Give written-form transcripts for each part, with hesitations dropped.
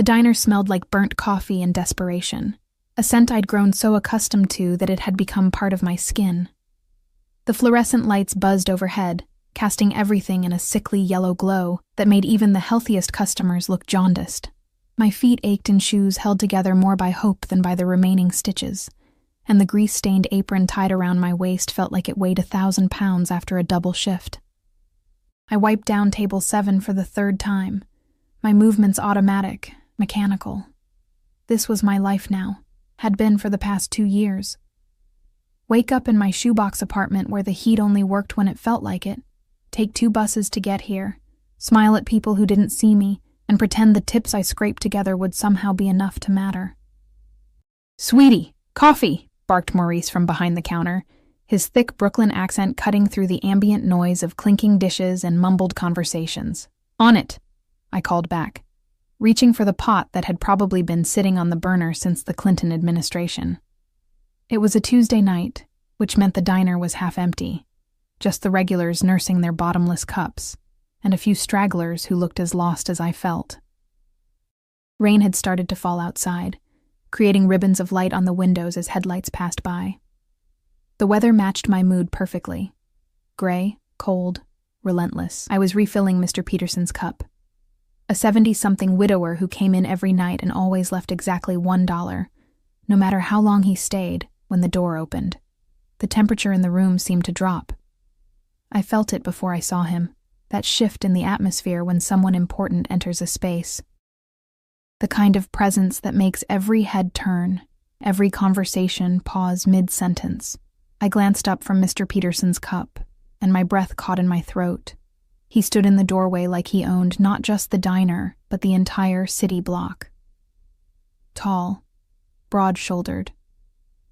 The diner smelled like burnt coffee and desperation, a scent I'd grown so accustomed to that it had become part of my skin. The fluorescent lights buzzed overhead, casting everything in a sickly yellow glow that made even the healthiest customers look jaundiced. My feet ached in shoes held together more by hope than by the remaining stitches, and the grease-stained apron tied around my waist felt like it weighed 1,000 pounds after a double shift. I wiped down table 7 for the 3rd time, my movements automatic, mechanical. This was my life now, had been for the past 2 years. Wake up in my shoebox apartment where the heat only worked when it felt like it, take 2 buses to get here, smile at people who didn't see me, and pretend the tips I scraped together would somehow be enough to matter. "Sweetie, coffee!" barked Maurice from behind the counter, his thick Brooklyn accent cutting through the ambient noise of clinking dishes and mumbled conversations. "On it," I called back, reaching for the pot that had probably been sitting on the burner since the Clinton administration. It was a Tuesday night, which meant the diner was half empty, just the regulars nursing their bottomless cups, and a few stragglers who looked as lost as I felt. Rain had started to fall outside, creating ribbons of light on the windows as headlights passed by. The weather matched my mood perfectly. Gray, cold, relentless. I was refilling Mr. Peterson's cup. A 70-something widower who came in every night and always left exactly $1, no matter how long he stayed, when the door opened. The temperature in the room seemed to drop. I felt it before I saw him, that shift in the atmosphere when someone important enters a space. The kind of presence that makes every head turn, every conversation pause mid-sentence. I glanced up from Mr. Peterson's cup, and my breath caught in my throat. He stood in the doorway like he owned not just the diner, but the entire city block. Tall, broad-shouldered,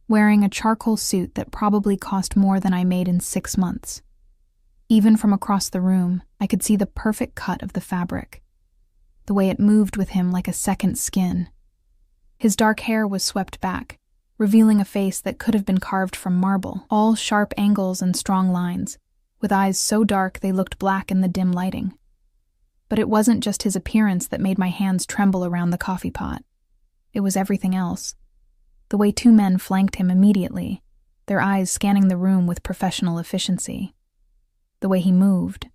wearing a charcoal suit that probably cost more than I made in 6 months. Even from across the room, I could see the perfect cut of the fabric, the way it moved with him like a second skin. His dark hair was swept back, revealing a face that could have been carved from marble, all sharp angles and strong lines, with eyes so dark they looked black in the dim lighting. But it wasn't just his appearance that made my hands tremble around the coffee pot. It was everything else. The way 2 men flanked him immediately, their eyes scanning the room with professional efficiency. The way he moved,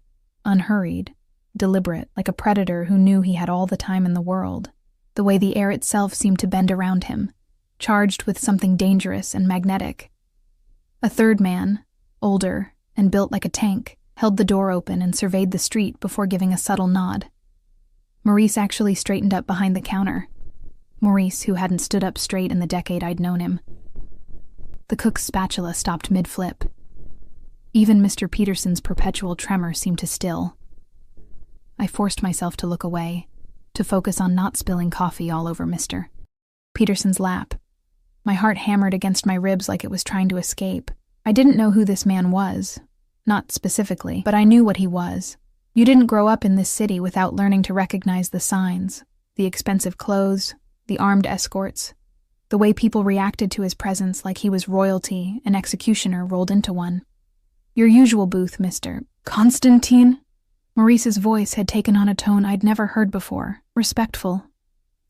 unhurried, deliberate, like a predator who knew he had all the time in the world. The way the air itself seemed to bend around him, charged with something dangerous and magnetic. A 3rd man, older and built like a tank, held the door open and surveyed the street before giving a subtle nod. Maurice actually straightened up behind the counter. Maurice, who hadn't stood up straight in the decade I'd known him. The cook's spatula stopped mid-flip. Even Mr. Peterson's perpetual tremor seemed to still. I forced myself to look away, to focus on not spilling coffee all over Mr. Peterson's lap. My heart hammered against my ribs like it was trying to escape. I didn't know who this man was, not specifically, but I knew what he was. You didn't grow up in this city without learning to recognize the signs, the expensive clothes, the armed escorts, the way people reacted to his presence like he was royalty, an executioner rolled into one. "Your usual booth, Mr. Constantine?" Maurice's voice had taken on a tone I'd never heard before, respectful,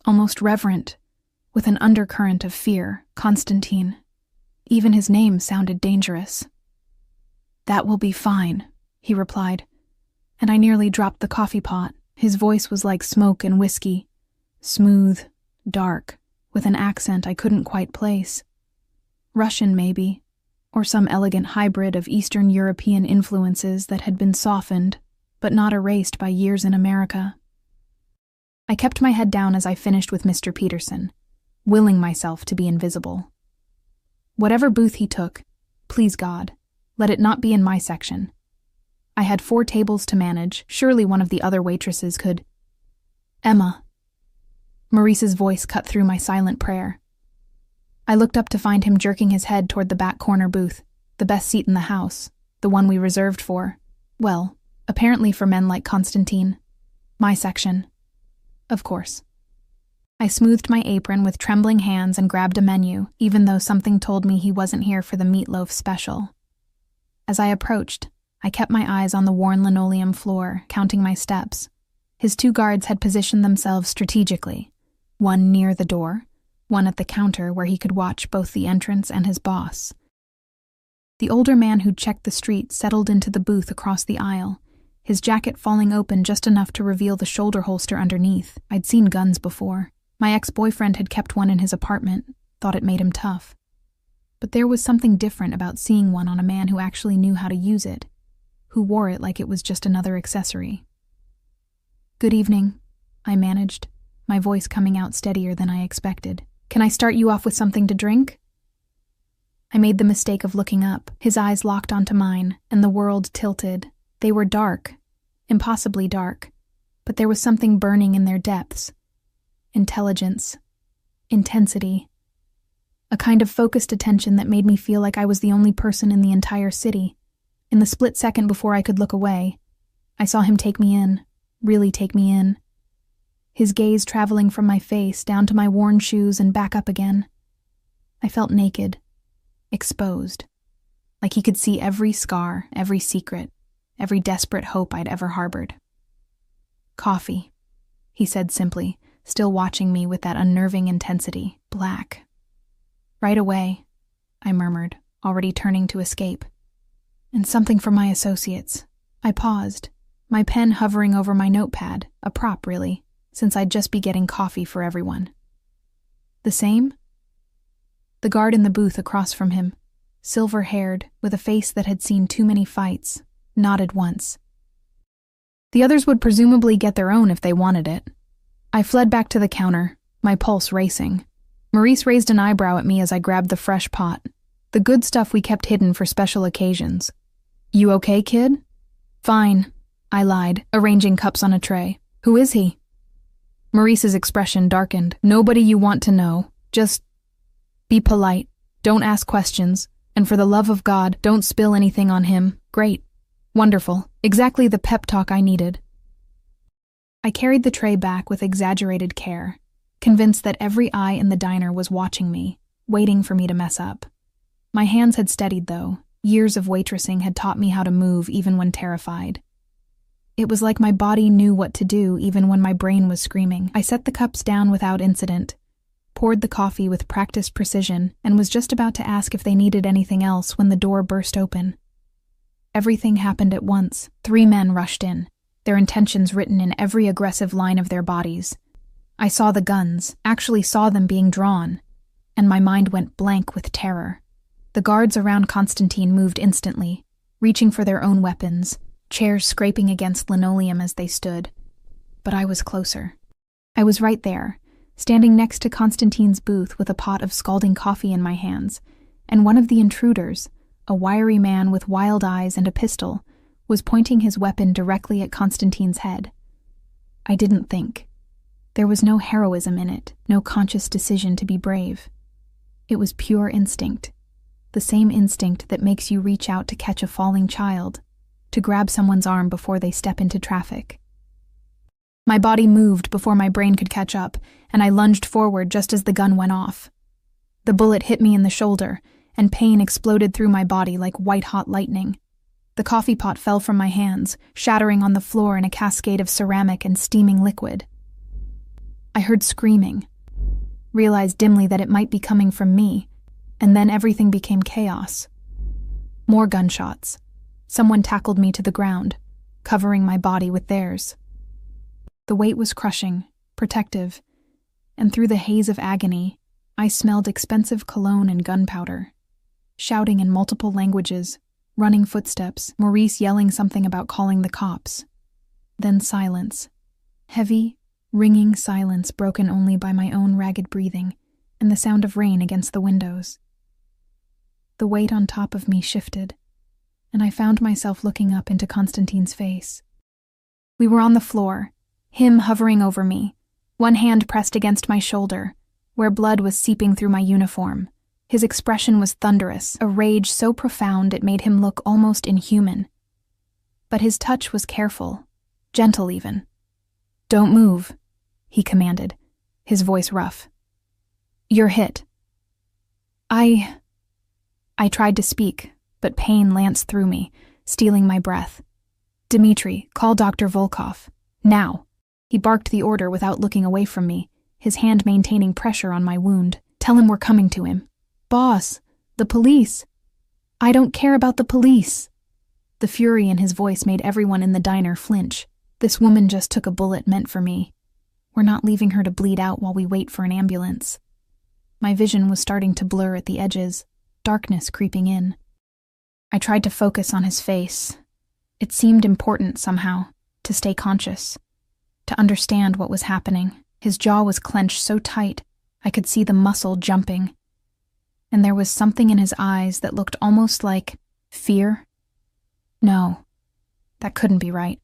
almost reverent, with an undercurrent of fear. Constantine. Even his name sounded dangerous. "That will be fine," he replied, and I nearly dropped the coffee pot. His voice was like smoke and whiskey, smooth, dark, with an accent I couldn't quite place. Russian, maybe, or some elegant hybrid of Eastern European influences that had been softened, but not erased by years in America. I kept my head down as I finished with Mr. Peterson, willing myself to be invisible. Whatever booth he took, please God, let it not be in my section. I had 4 tables to manage, surely one of the other waitresses could. "Emma." Maurice's voice cut through my silent prayer. I looked up to find him jerking his head toward the back corner booth, the best seat in the house, the one we reserved for, well, apparently for men like Constantine. My section. Of course. I smoothed my apron with trembling hands and grabbed a menu, even though something told me he wasn't here for the meatloaf special. As I approached, I kept my eyes on the worn linoleum floor, counting my steps. His 2 guards had positioned themselves strategically, one near the door, one at the counter where he could watch both the entrance and his boss. The older man who'd checked the street settled into the booth across the aisle, his jacket falling open just enough to reveal the shoulder holster underneath. I'd seen guns before. My ex-boyfriend had kept one in his apartment, thought it made him tough. But there was something different about seeing one on a man who actually knew how to use it, who wore it like it was just another accessory. "Good evening," I managed, my voice coming out steadier than I expected. "Can I start you off with something to drink?" I made the mistake of looking up. His eyes locked onto mine, and the world tilted. They were dark, impossibly dark, but there was something burning in their depths. Intelligence, intensity, a kind of focused attention that made me feel like I was the only person in the entire city. In the split second before I could look away, I saw him take me in, really take me in. His gaze traveling from my face down to my worn shoes and back up again. I felt naked, exposed, like he could see every scar, every secret, every desperate hope I'd ever harbored. "Coffee," he said simply, still watching me with that unnerving intensity. "Black." "Right away," I murmured, already turning to escape. "And something for my associates." I paused, my pen hovering over my notepad, a prop really, since I'd just be getting coffee for everyone. "The same?" The guard in the booth across from him, silver-haired, with a face that had seen too many fights, nodded once. "The others would presumably get their own if they wanted it." I fled back to the counter, my pulse racing. Maurice raised an eyebrow at me as I grabbed the fresh pot, the good stuff we kept hidden for special occasions. "You okay, kid?" "Fine," I lied, arranging cups on a tray. "Who is he?" Maurice's expression darkened. "Nobody you want to know. Just be polite. Don't ask questions. And for the love of God, don't spill anything on him." "Great. Wonderful. Exactly the pep talk I needed." I carried the tray back with exaggerated care, convinced that every eye in the diner was watching me, waiting for me to mess up. My hands had steadied, though. Years of waitressing had taught me how to move even when terrified. It was like my body knew what to do even when my brain was screaming. I set the cups down without incident, poured the coffee with practiced precision, and was just about to ask if they needed anything else when the door burst open. Everything happened at once. 3 men rushed in, their intentions written in every aggressive line of their bodies. I saw the guns, actually saw them being drawn, and my mind went blank with terror. The guards around Constantine moved instantly, reaching for their own weapons, chairs scraping against linoleum as they stood. But I was closer. I was right there, standing next to Constantine's booth with a pot of scalding coffee in my hands, and one of the intruders, a wiry man with wild eyes and a pistol, was pointing his weapon directly at Constantine's head. I didn't think. There was no heroism in it, no conscious decision to be brave. It was pure instinct, the same instinct that makes you reach out to catch a falling child, to grab someone's arm before they step into traffic. My body moved before my brain could catch up, and I lunged forward just as the gun went off. The bullet hit me in the shoulder, and pain exploded through my body like white-hot lightning. The coffee pot fell from my hands, shattering on the floor in a cascade of ceramic and steaming liquid. I heard screaming, realized dimly that it might be coming from me, and then everything became chaos. More gunshots. Someone tackled me to the ground, covering my body with theirs. The weight was crushing, protective, and through the haze of agony, I smelled expensive cologne and gunpowder. Shouting in multiple languages, running footsteps, Maurice yelling something about calling the cops. Then silence. Heavy, ringing silence broken only by my own ragged breathing and the sound of rain against the windows. The weight on top of me shifted, and I found myself looking up into Constantine's face. We were on the floor, him hovering over me, one hand pressed against my shoulder, where blood was seeping through my uniform. His expression was thunderous, a rage so profound it made him look almost inhuman. But his touch was careful, gentle even. "Don't move," he commanded, his voice rough. "You're hit." I tried to speak, but pain lanced through me, stealing my breath. "Dmitri, call Dr. Volkov. Now." He barked the order without looking away from me, his hand maintaining pressure on my wound. "Tell him we're coming to him." "Boss, the police." "I don't care about the police." The fury in his voice made everyone in the diner flinch. This woman just took a bullet meant for me. We're not leaving her to bleed out while we wait for an ambulance. My vision was starting to blur at the edges, darkness creeping in. I tried to focus on his face. It seemed important somehow, to stay conscious, to understand what was happening. His jaw was clenched so tight, I could see the muscle jumping. And there was something in his eyes that looked almost like fear. No, that couldn't be right.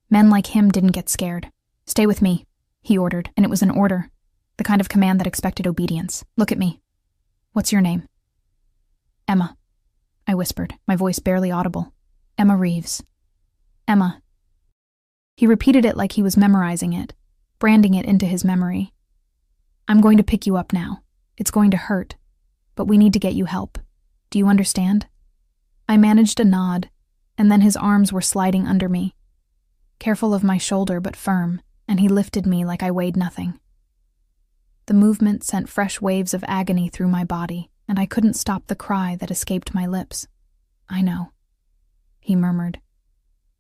Men like him didn't get scared. "Stay with me," he ordered, and it was an order, the kind of command that expected obedience. "Look at me. What's your name?" "Emma," I whispered, my voice barely audible. "Emma Reeves. Emma." He repeated it like he was memorizing it, branding it into his memory. "I'm going to pick you up now. It's going to hurt, but we need to get you help. Do you understand?" I managed a nod, and then his arms were sliding under me, careful of my shoulder but firm, and he lifted me like I weighed nothing. The movement sent fresh waves of agony through my body, and I couldn't stop the cry that escaped my lips. "I know," he murmured,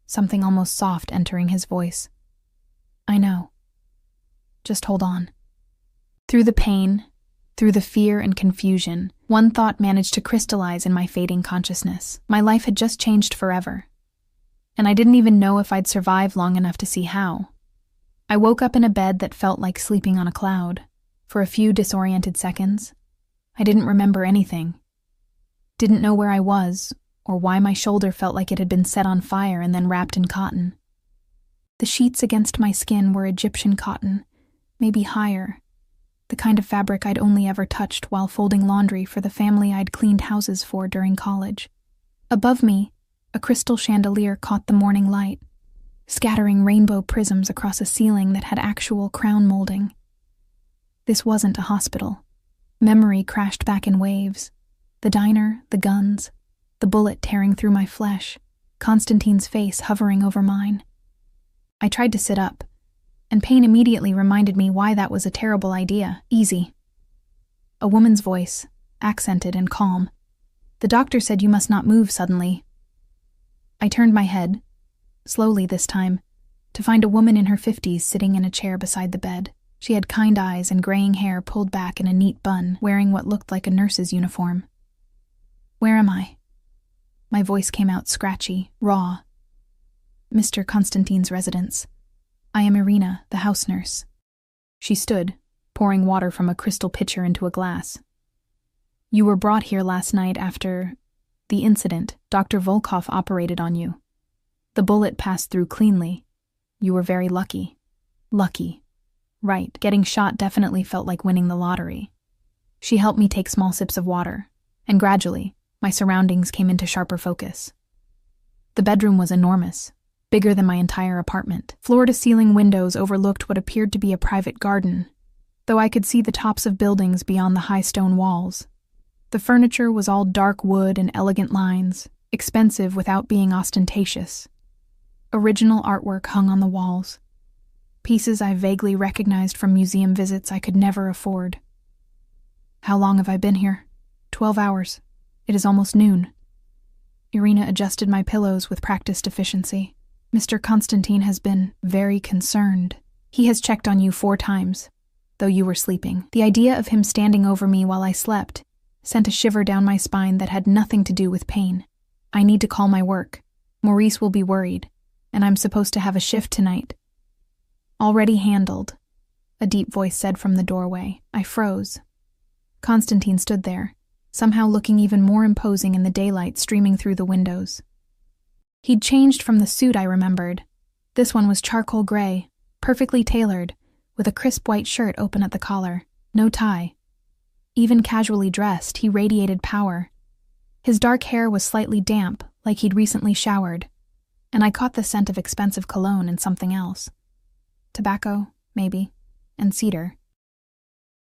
something almost soft entering his voice. "I know. Just hold on." Through the pain, through the fear and confusion, one thought managed to crystallize in my fading consciousness. My life had just changed forever, and I didn't even know if I'd survive long enough to see how. I woke up in a bed that felt like sleeping on a cloud. For a few disoriented seconds, I didn't remember anything. Didn't know where I was, or why my shoulder felt like it had been set on fire and then wrapped in cotton. The sheets against my skin were Egyptian cotton, maybe higher, the kind of fabric I'd only ever touched while folding laundry for the family I'd cleaned houses for during college. Above me, a crystal chandelier caught the morning light, scattering rainbow prisms across a ceiling that had actual crown molding. This wasn't a hospital. Memory crashed back in waves. The diner, the guns, the bullet tearing through my flesh, Constantine's face hovering over mine. I tried to sit up, and pain immediately reminded me why that was a terrible idea. "Easy." A woman's voice, accented and calm. "The doctor said you must not move suddenly." I turned my head, slowly this time, to find a woman in her 50s sitting in a chair beside the bed. She had kind eyes and graying hair pulled back in a neat bun, wearing what looked like a nurse's uniform. "Where am I?" My voice came out scratchy, raw. "Mr. Constantine's residence. I am Irina, the house nurse." She stood, pouring water from a crystal pitcher into a glass. "You were brought here last night after the incident. Dr. Volkov operated on you. The bullet passed through cleanly. You were very lucky." "Lucky. Right, getting shot definitely felt like winning the lottery." She helped me take small sips of water, and gradually, my surroundings came into sharper focus. The bedroom was enormous, bigger than my entire apartment. Floor-to-ceiling windows overlooked what appeared to be a private garden, though I could see the tops of buildings beyond the high stone walls. The furniture was all dark wood and elegant lines, expensive without being ostentatious. Original artwork hung on the walls, pieces I vaguely recognized from museum visits I could never afford. "How long have I been here?" 12 hours. It is almost noon." Irina adjusted my pillows with practiced efficiency. "Mr. Constantine has been very concerned. He has checked on you 4 times, though you were sleeping." The idea of him standing over me while I slept sent a shiver down my spine that had nothing to do with pain. "I need to call my work. Maurice will be worried, and I'm supposed to have a shift tonight." "Already handled," a deep voice said from the doorway. I froze. Constantine stood there, somehow looking even more imposing in the daylight streaming through the windows. He'd changed from the suit I remembered. This one was charcoal gray, perfectly tailored, with a crisp white shirt open at the collar, no tie. Even casually dressed, he radiated power. His dark hair was slightly damp, like he'd recently showered, and I caught the scent of expensive cologne and something else. Tobacco, maybe, and cedar.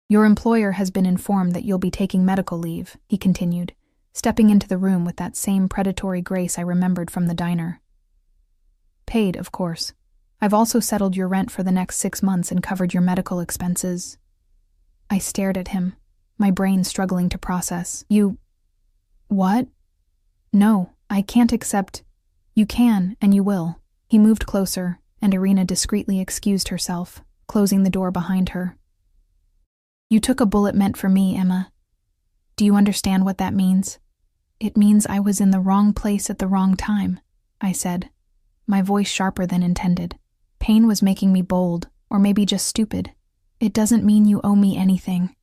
"Your employer has been informed that you'll be taking medical leave," he continued, stepping into the room with that same predatory grace I remembered from the diner. "Paid, of course. I've also settled your rent for the next 6 months and covered your medical expenses. I stared at him, my brain struggling to process. You... What? No, I can't accept... You can, and you will. He moved closer, and Irina discreetly excused herself, closing the door behind her. You took a bullet meant for me, Emma. Do you understand what that means? It means I was in the wrong place at the wrong time, I said, my voice sharper than intended. Pain was making me bold, or maybe just stupid. It doesn't mean you owe me anything.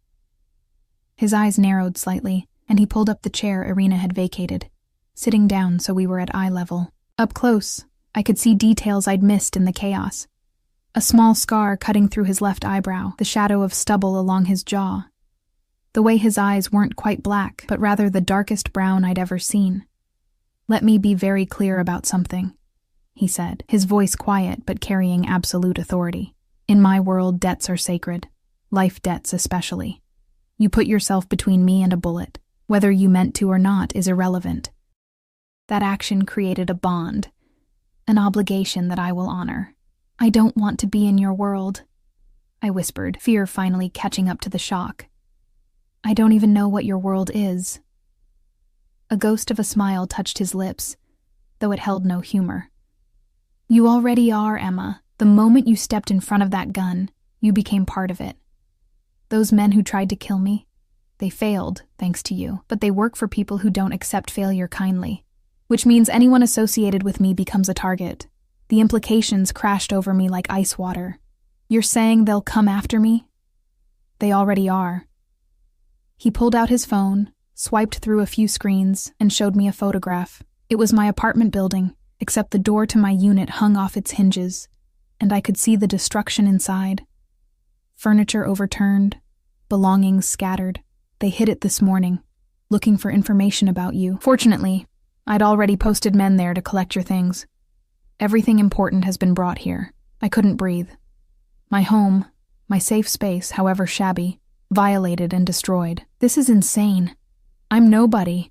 His eyes narrowed slightly, and he pulled up the chair Irina had vacated, sitting down so we were at eye level. Up close, I could see details I'd missed in the chaos. A small scar cutting through his left eyebrow, the shadow of stubble along his jaw. The way his eyes weren't quite black, but rather the darkest brown I'd ever seen. Let me be very clear about something, he said, his voice quiet but carrying absolute authority. In my world, debts are sacred. Life debts especially. You put yourself between me and a bullet. Whether you meant to or not is irrelevant. That action created a bond, an obligation that I will honor. I don't want to be in your world, I whispered, fear finally catching up to the shock. I don't even know what your world is. A ghost of a smile touched his lips, though it held no humor. You already are, Emma. The moment you stepped in front of that gun, you became part of it. Those men who tried to kill me, they failed, thanks to you, but they work for people who don't accept failure kindly, which means anyone associated with me becomes a target. The implications crashed over me like ice water. You're saying they'll come after me? They already are. He pulled out his phone, swiped through a few screens, and showed me a photograph. It was my apartment building, except the door to my unit hung off its hinges, and I could see the destruction inside. Furniture overturned, belongings scattered. They hid it this morning, looking for information about you. Fortunately, I'd already posted men there to collect your things. Everything important has been brought here. I couldn't breathe. My home, my safe space, however shabby, violated and destroyed. This is insane. I'm nobody.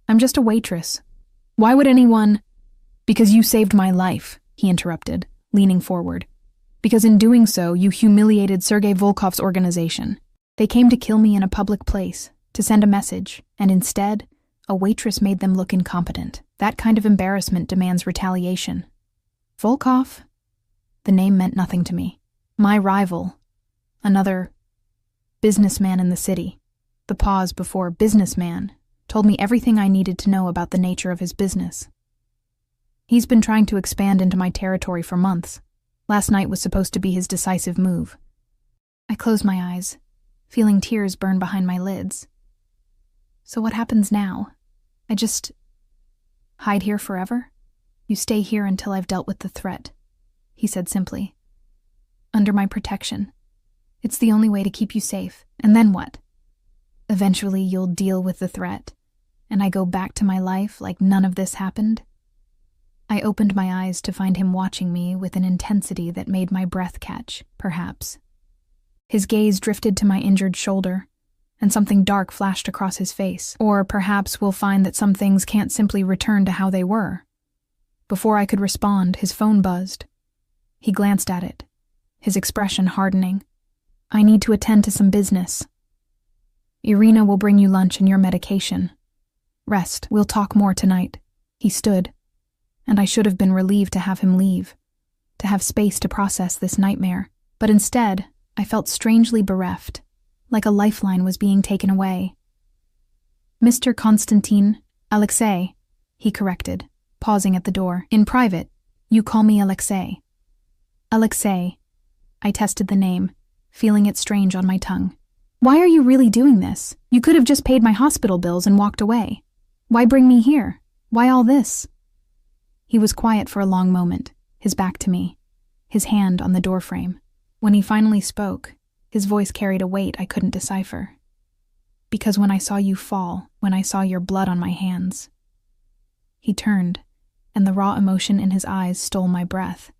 I'm just a waitress. Why would anyone... Because you saved my life, he interrupted, leaning forward. Because in doing so, you humiliated Sergei Volkov's organization. They came to kill me in a public place, to send a message, and instead, a waitress made them look incompetent. That kind of embarrassment demands retaliation. Volkov? The name meant nothing to me. My rival. Another businessman in the city. The pause before businessman told me everything I needed to know about the nature of his business. He's been trying to expand into my territory for months. Last night was supposed to be his decisive move. I closed my eyes, feeling tears burn behind my lids. So what happens now? I just hide here forever? You stay here until I've dealt with the threat, he said simply. Under my protection. It's the only way to keep you safe. And then what? Eventually you'll deal with the threat, and I go back to my life like none of this happened? I opened my eyes to find him watching me with an intensity that made my breath catch, perhaps. His gaze drifted to my injured shoulder, and something dark flashed across his face. Or perhaps we'll find that some things can't simply return to how they were. Before I could respond, his phone buzzed. He glanced at it, his expression hardening. I need to attend to some business. Irina will bring you lunch and your medication. Rest. We'll talk more tonight. He stood, and I should have been relieved to have him leave, to have space to process this nightmare. But instead, I felt strangely bereft, like a lifeline was being taken away. Mr. Konstantin, Alexei, he corrected, pausing at the door. In private, you call me Alexei. Alexei. I tested the name, feeling it strange on my tongue. Why are you really doing this? You could have just paid my hospital bills and walked away. Why bring me here? Why all this? He was quiet for a long moment, his back to me, his hand on the doorframe. When he finally spoke, his voice carried a weight I couldn't decipher. Because when I saw you fall, when I saw your blood on my hands. He turned, and the raw emotion in his eyes stole my breath.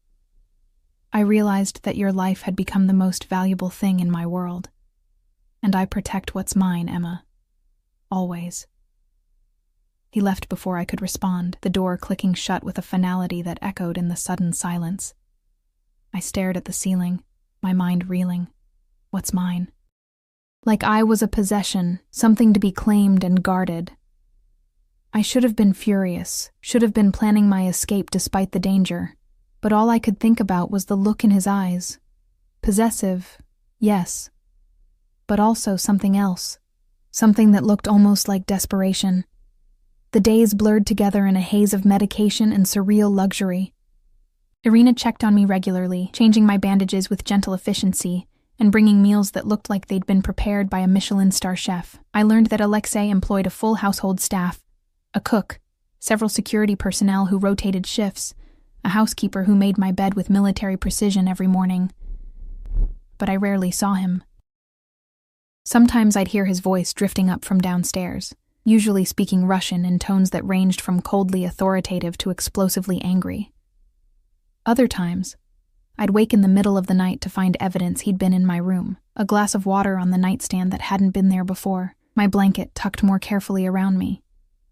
I realized that your life had become the most valuable thing in my world. And I protect what's mine, Emma. Always. He left before I could respond, the door clicking shut with a finality that echoed in the sudden silence. I stared at the ceiling, my mind reeling. What's mine? Like I was a possession, something to be claimed and guarded. I should have been furious, should have been planning my escape despite the danger, but all I could think about was the look in his eyes. Possessive, yes, but also something else, something that looked almost like desperation. The days blurred together in a haze of medication and surreal luxury. Irina checked on me regularly, changing my bandages with gentle efficiency and bringing meals that looked like they'd been prepared by a Michelin star chef. I learned that Alexei employed a full household staff, a cook, several security personnel who rotated shifts, a housekeeper who made my bed with military precision every morning. But I rarely saw him. Sometimes I'd hear his voice drifting up from downstairs, usually speaking Russian in tones that ranged from coldly authoritative to explosively angry. Other times, I'd wake in the middle of the night to find evidence he'd been in my room, a glass of water on the nightstand that hadn't been there before, my blanket tucked more carefully around me,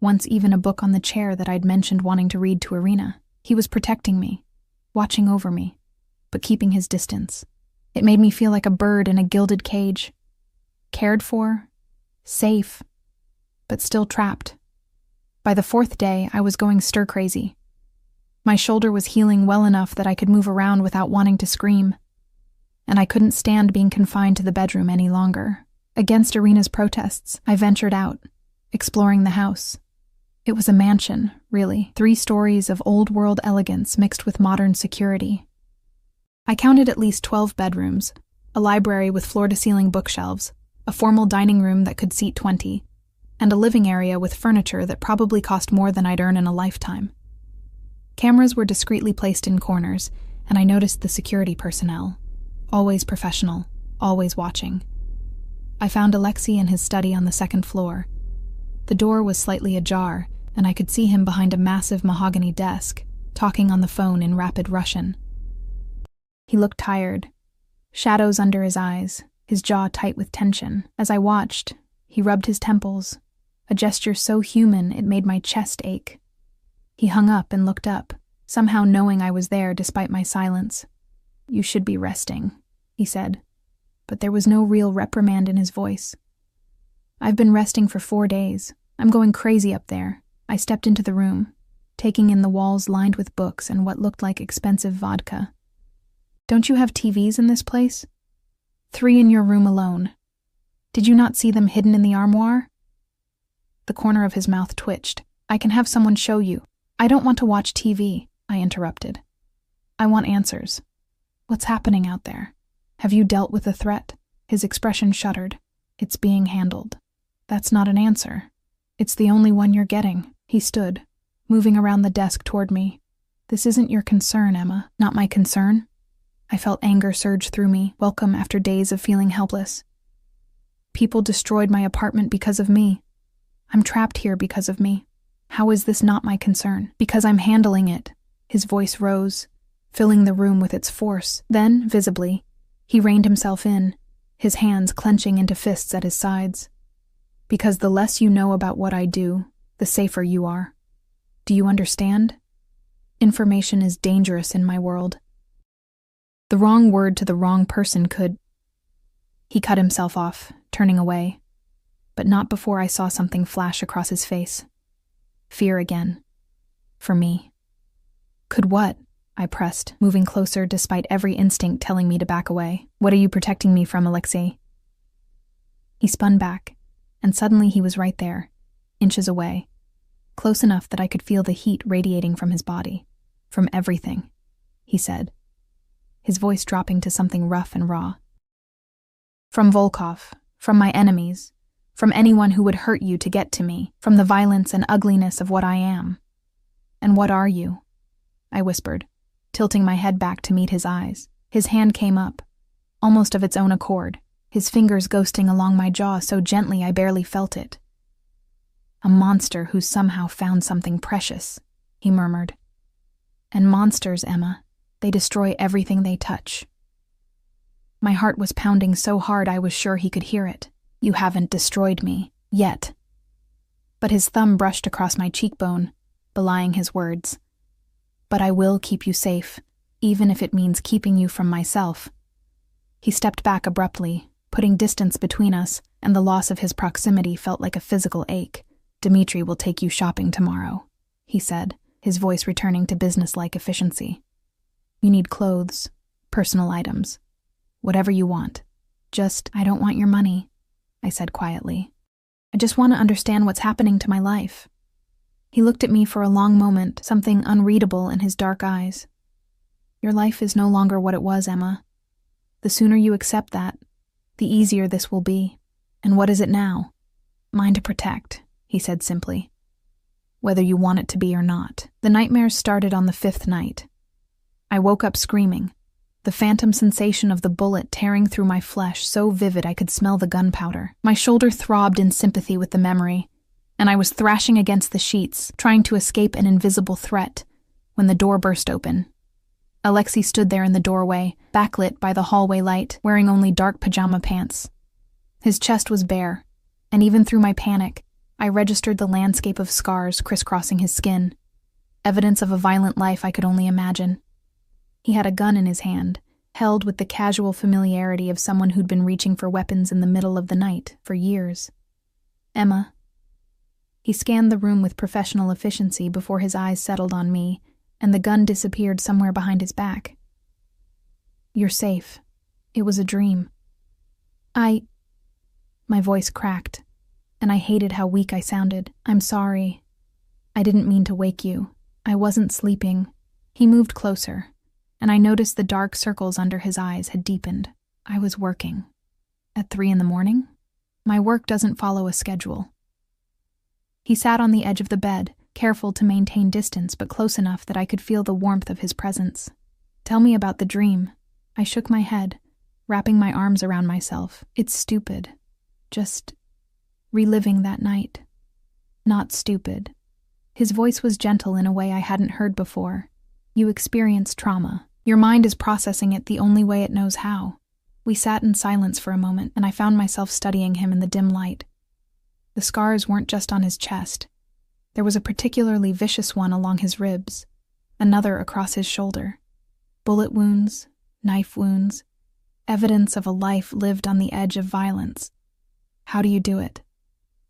once even a book on the chair that I'd mentioned wanting to read to Irina. He was protecting me, watching over me, but keeping his distance. It made me feel like a bird in a gilded cage, cared for, safe, but still trapped. By the fourth day, I was going stir-crazy. My shoulder was healing well enough that I could move around without wanting to scream, and I couldn't stand being confined to the bedroom any longer. Against Irina's protests, I ventured out, exploring the house. It was a mansion, really, 3 stories of old-world elegance mixed with modern security. I counted at least 12 bedrooms, a library with floor-to-ceiling bookshelves, a formal dining room that could seat 20, and a living area with furniture that probably cost more than I'd earn in a lifetime. Cameras were discreetly placed in corners, and I noticed the security personnel, always professional, always watching. I found Alexei in his study on the 2nd floor. The door was slightly ajar, and I could see him behind a massive mahogany desk, talking on the phone in rapid Russian. He looked tired, shadows under his eyes, his jaw tight with tension. As I watched, he rubbed his temples, a gesture so human it made my chest ache. He hung up and looked up, somehow knowing I was there despite my silence. "You should be resting," he said, but there was no real reprimand in his voice. "I've been resting for 4 days. I'm going crazy up there." I stepped into the room, taking in the walls lined with books and what looked like expensive vodka. "Don't you have TVs in this place?" "3 in your room alone. Did you not see them hidden in the armoire?" The corner of his mouth twitched. "I can have someone show you." "I don't want to watch TV," I interrupted. "I want answers. What's happening out there? Have you dealt with the threat?" His expression shuddered. "It's being handled." "That's not an answer. It's the only one you're getting." He stood, moving around the desk toward me. "This isn't your concern, Emma." "Not my concern?" I felt anger surge through me, welcome after days of feeling helpless. "People destroyed my apartment because of me. I'm trapped here because of me. How is this not my concern?" "Because I'm handling it." His voice rose, filling the room with its force. Then, visibly, he reined himself in, his hands clenching into fists at his sides. "Because the less you know about what I do, the safer you are. Do you understand? Information is dangerous in my world. The wrong word to the wrong person could—" He cut himself off, turning away, but not before I saw something flash across his face. Fear again. For me. "Could what?" I pressed, moving closer despite every instinct telling me to back away. "What are you protecting me from, Alexei?" He spun back, and suddenly he was right there, inches away, close enough that I could feel the heat radiating from his body. "From everything," he said, his voice dropping to something rough and raw. "From Volkov, from my enemies, from anyone who would hurt you to get to me, from the violence and ugliness of what I am." "And what are you?" I whispered, tilting my head back to meet his eyes. His hand came up, almost of its own accord, his fingers ghosting along my jaw so gently I barely felt it. "A monster who's somehow found something precious," he murmured. "And monsters, Emma, they destroy everything they touch." My heart was pounding so hard I was sure he could hear it. "You haven't destroyed me, yet." But his thumb brushed across my cheekbone, belying his words. "But I will keep you safe, even if it means keeping you from myself." He stepped back abruptly, Putting distance between us and the loss of his proximity felt like a physical ache. "Dmitri will take you shopping tomorrow," he said, his voice returning to businesslike efficiency. "You need clothes, personal items, whatever you want. I don't want your money," I said quietly. "I just want to understand what's happening to my life." He looked at me for a long moment, something unreadable in his dark eyes. "Your life is no longer what it was, Emma. The sooner you accept that, the easier this will be. And what is it now? Mine to protect," he said simply. "Whether you want it to be or not." The nightmares started on the 5th night. I woke up screaming, the phantom sensation of the bullet tearing through my flesh so vivid I could smell the gunpowder. My shoulder throbbed in sympathy with the memory, and I was thrashing against the sheets, trying to escape an invisible threat, when the door burst open. Alexei stood there in the doorway, backlit by the hallway light, wearing only dark pajama pants. His chest was bare, and even through my panic, I registered the landscape of scars crisscrossing his skin, evidence of a violent life I could only imagine. He had a gun in his hand, held with the casual familiarity of someone who'd been reaching for weapons in the middle of the night for years. "Emma." He scanned the room with professional efficiency before his eyes settled on me, and the gun disappeared somewhere behind his back. "You're safe. It was a dream." My voice cracked, and I hated how weak I sounded. "I'm sorry. I didn't mean to wake you. I wasn't sleeping." He moved closer, and I noticed the dark circles under his eyes had deepened. "I was working." "At 3 a.m? My work doesn't follow a schedule." He sat on the edge of the bed, careful to maintain distance but close enough that I could feel the warmth of his presence. "Tell me about the dream." I shook my head, wrapping my arms around myself. "It's stupid. Just reliving that night." "Not stupid." His voice was gentle in a way I hadn't heard before. "You experienced trauma. Your mind is processing it the only way it knows how." We sat in silence for a moment, and I found myself studying him in the dim light. The scars weren't just on his chest. There was a particularly vicious one along his ribs, another across his shoulder. Bullet wounds, knife wounds, evidence of a life lived on the edge of violence. "How do you do it?"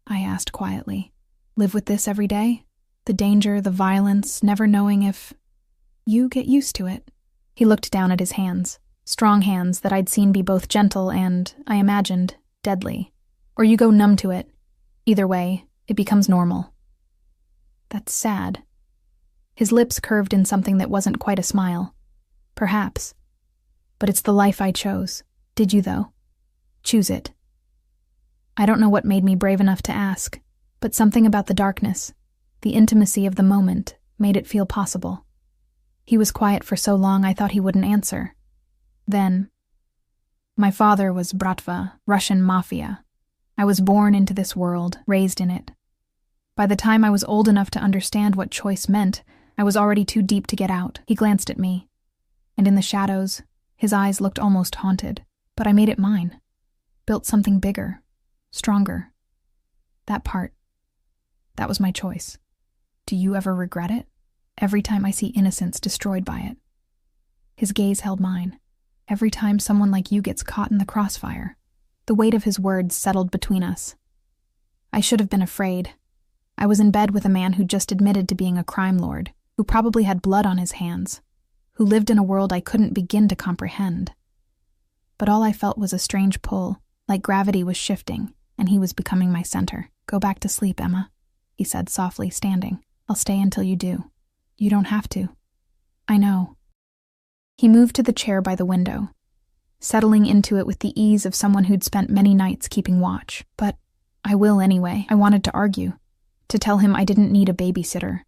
I asked quietly. "Live with this every day? The danger, the violence, never knowing if..." "You get used to it." He looked down at his hands, strong hands that I'd seen be both gentle and, I imagined, deadly. "Or you go numb to it. Either way, it becomes normal." "That's sad." His lips curved in something that wasn't quite a smile. "Perhaps. But it's the life I chose. Did you, though? Choose it." I don't know what made me brave enough to ask, but something about the darkness, the intimacy of the moment, made it feel possible. He was quiet for so long I thought he wouldn't answer. Then, "My father was Bratva, Russian Mafia. I was born into this world, raised in it. By the time I was old enough to understand what choice meant, I was already too deep to get out." He glanced at me, and in the shadows, his eyes looked almost haunted. "But I made it mine. Built something bigger, stronger. That was my choice. Do you ever regret it? Every time I see innocence destroyed by it." His gaze held mine. "Every time someone like you gets caught in the crossfire." The weight of his words settled between us. I should have been afraid. I was in bed with a man who just admitted to being a crime lord, who probably had blood on his hands, who lived in a world I couldn't begin to comprehend. But all I felt was a strange pull, like gravity was shifting, and he was becoming my center. "Go back to sleep, Emma," he said softly, standing. "I'll stay until you do." "You don't have to." "I know." He moved to the chair by the window, settling into it with the ease of someone who'd spent many nights keeping watch. "But I will anyway." I wanted to argue, to tell him I didn't need a babysitter.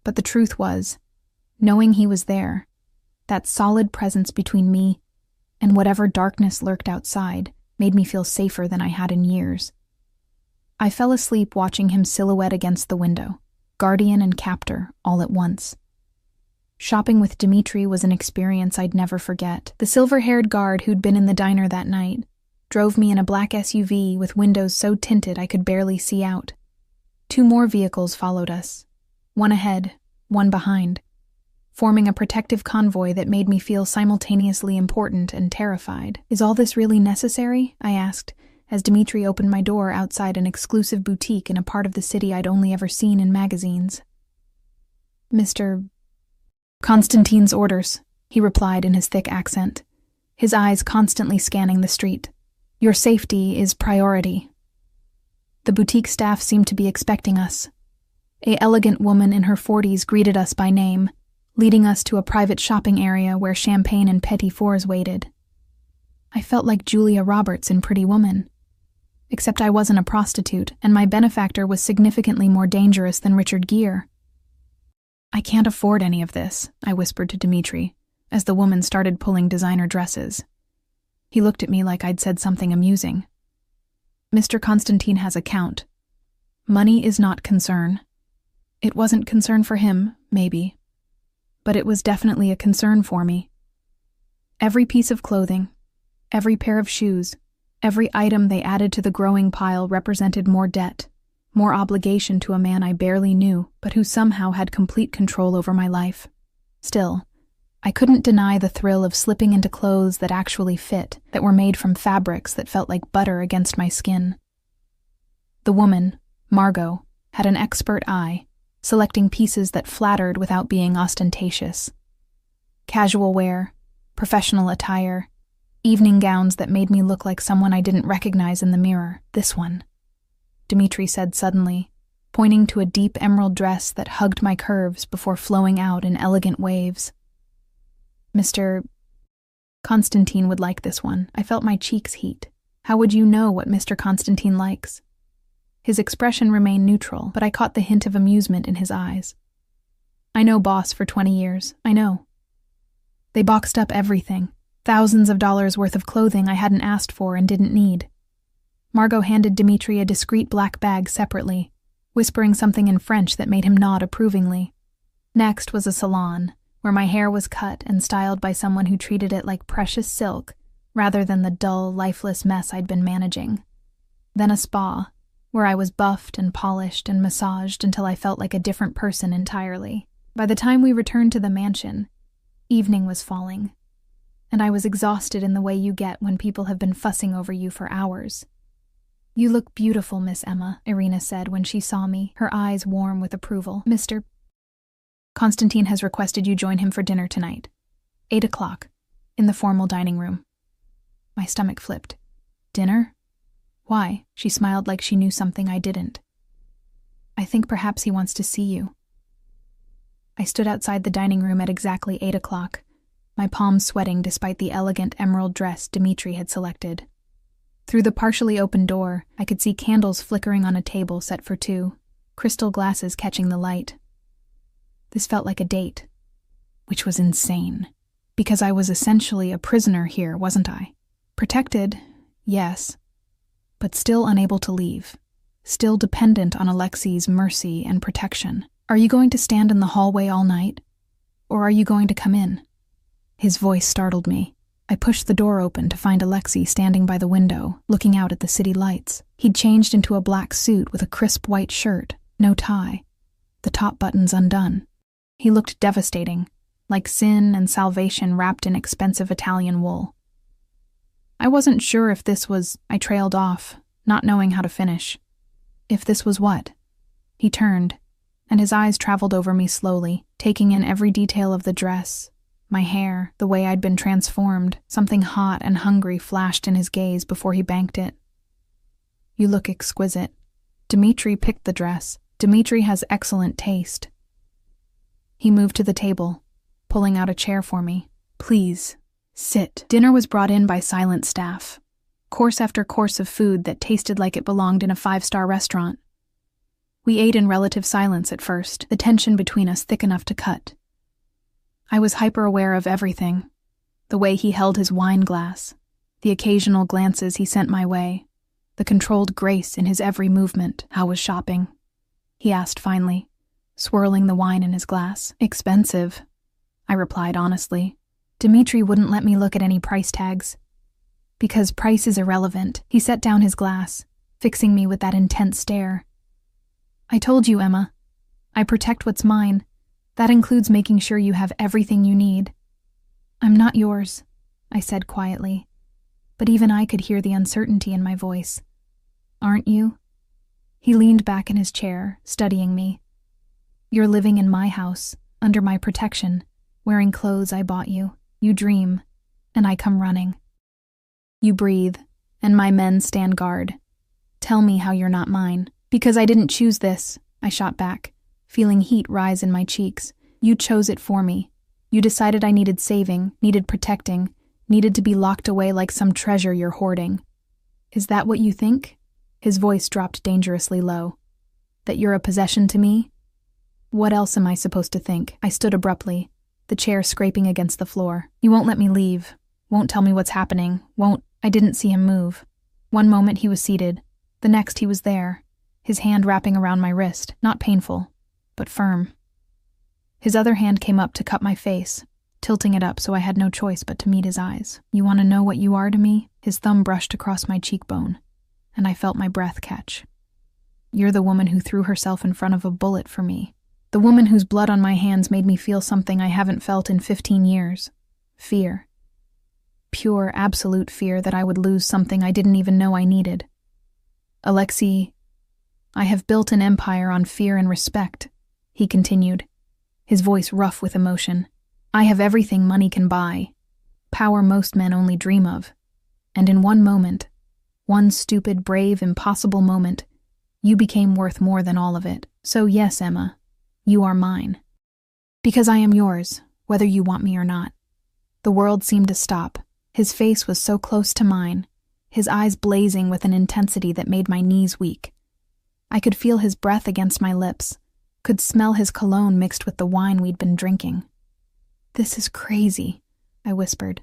But the truth was, knowing he was there, that solid presence between me and whatever darkness lurked outside, made me feel safer than I had in years. I fell asleep watching him silhouette against the window, guardian and captor all at once. Shopping with Dmitri was an experience I'd never forget. The silver-haired guard who'd been in the diner that night drove me in a black SUV with windows so tinted I could barely see out. 2 more vehicles followed us, one ahead, one behind. forming a protective convoy that made me feel simultaneously important and terrified. "Is all this really necessary?" I asked, as Dmitri opened my door outside an exclusive boutique in a part of the city I'd only ever seen in magazines. "Mr. Constantine's orders," he replied in his thick accent, his eyes constantly scanning the street. "Your safety is priority." The boutique staff seemed to be expecting us. An elegant woman in her 40s greeted us by name, leading us to a private shopping area where champagne and petit fours waited. I felt like Julia Roberts in Pretty Woman. Except I wasn't a prostitute, and my benefactor was significantly more dangerous than Richard Gere. "I can't afford any of this," I whispered to Dmitri, as the woman started pulling designer dresses. He looked at me like I'd said something amusing. "Mr. Constantine has a count. Money is not concern." It wasn't concern for him, maybe, but it was definitely a concern for me. Every piece of clothing, every pair of shoes, every item they added to the growing pile represented more debt, more obligation to a man I barely knew, but who somehow had complete control over my life. Still, I couldn't deny the thrill of slipping into clothes that actually fit, that were made from fabrics that felt like butter against my skin. The woman, Margot, had an expert eye, selecting pieces that flattered without being ostentatious. Casual wear, professional attire, evening gowns that made me look like someone I didn't recognize in the mirror. "This one," Dmitri said suddenly, pointing to a deep emerald dress that hugged my curves before flowing out in elegant waves. "Mr. Constantine would like this one." I felt my cheeks heat. How would you know what Mr. Constantine likes? His expression remained neutral, but I caught the hint of amusement in his eyes. "I know Boss for 20 years. I know. They boxed up everything. Thousands of dollars worth of clothing I hadn't asked for and didn't need." Margot handed Dmitri a discreet black bag separately, whispering something in French that made him nod approvingly. Next was a salon, where my hair was cut and styled by someone who treated it like precious silk, rather than the dull, lifeless mess I'd been managing. Then a spa, where I was buffed and polished and massaged until I felt like a different person entirely. By the time we returned to the mansion, evening was falling, and I was exhausted in the way you get when people have been fussing over you for hours. "You look beautiful, Miss Emma," Irina said when she saw me, her eyes warm with approval. "Mr. Constantine has requested you join him for dinner tonight. 8 o'clock, in the formal dining room." My stomach flipped. "Dinner? Why?" She smiled like she knew something I didn't. "I think perhaps he wants to see you." I stood outside the dining room at exactly 8 o'clock, my palms sweating despite the elegant emerald dress Dmitri had selected. Through the partially open door, I could see candles flickering on a table set for two, crystal glasses catching the light. This felt like a date, which was insane, because I was essentially a prisoner here, wasn't I? Protected, yes, but still unable to leave, still dependent on Alexei's mercy and protection. "Are you going to stand in the hallway all night? Or are you going to come in?" His voice startled me. I pushed the door open to find Alexei standing by the window, looking out at the city lights. He'd changed into a black suit with a crisp white shirt, no tie, the top buttons undone. He looked devastating, like sin and salvation wrapped in expensive Italian wool. I wasn't sure if this was... I trailed off, not knowing how to finish. If this was what? He turned, and his eyes traveled over me slowly, taking in every detail of the dress, my hair, the way I'd been transformed. Something hot and hungry flashed in his gaze before he banked it. "You look exquisite. Dmitri picked the dress. Dmitri has excellent taste." He moved to the table, pulling out a chair for me. "Please, sit." Dinner was brought in by silent staff, course after course of food that tasted like it belonged in a 5-star restaurant. We ate in relative silence at first, the tension between us thick enough to cut. I was hyper-aware of everything, the way he held his wine glass, the occasional glances he sent my way, the controlled grace in his every movement. "How was shopping?" he asked finally, swirling the wine in his glass. "Expensive," I replied honestly. Dmitri wouldn't let me look at any price tags. "Because price is irrelevant." He set down his glass, fixing me with that intense stare. "I told you, Emma. I protect what's mine. That includes making sure you have everything you need. I'm not yours, I said quietly, but even I could hear the uncertainty in my voice. Aren't you? He leaned back in his chair, studying me. You're living in my house, under my protection, wearing clothes I bought you. You dream, and I come running. You breathe, and my men stand guard. Tell me how you're not mine. Because I didn't choose this, I shot back, feeling heat rise in my cheeks. You chose it for me. You decided I needed saving, needed protecting, needed to be locked away like some treasure you're hoarding. Is that what you think? His voice dropped dangerously low. That you're a possession to me? What else am I supposed to think? I stood abruptly, the chair scraping against the floor. You won't let me leave. Won't tell me what's happening. Won't. I didn't see him move. One moment he was seated. The next he was there, his hand wrapping around my wrist, not painful, but firm. His other hand came up to cup my face, tilting it up so I had no choice but to meet his eyes. You want to know what you are to me? His thumb brushed across my cheekbone, and I felt my breath catch. You're the woman who threw herself in front of a bullet for me. The woman whose blood on my hands made me feel something I haven't felt in 15 years. Fear. Pure, absolute fear that I would lose something I didn't even know I needed. Alexei, I have built an empire on fear and respect, he continued, his voice rough with emotion. I have everything money can buy, power most men only dream of. And in one moment, one stupid, brave, impossible moment, you became worth more than all of it. So yes, Emma, you are mine. Because I am yours, whether you want me or not. The world seemed to stop. His face was so close to mine, his eyes blazing with an intensity that made my knees weak. I could feel his breath against my lips, could smell his cologne mixed with the wine we'd been drinking. This is crazy, I whispered.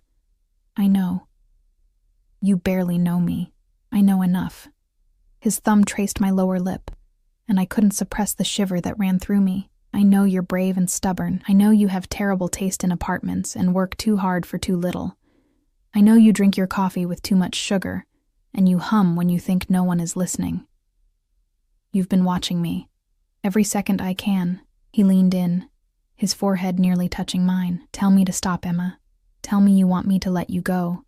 I know. You barely know me. I know enough. His thumb traced my lower lip, and I couldn't suppress the shiver that ran through me. I know you're brave and stubborn. I know you have terrible taste in apartments and work too hard for too little. I know you drink your coffee with too much sugar, and you hum when you think no one is listening. You've been watching me. Every second I can. He leaned in, his forehead nearly touching mine. Tell me to stop, Emma. Tell me you want me to let you go,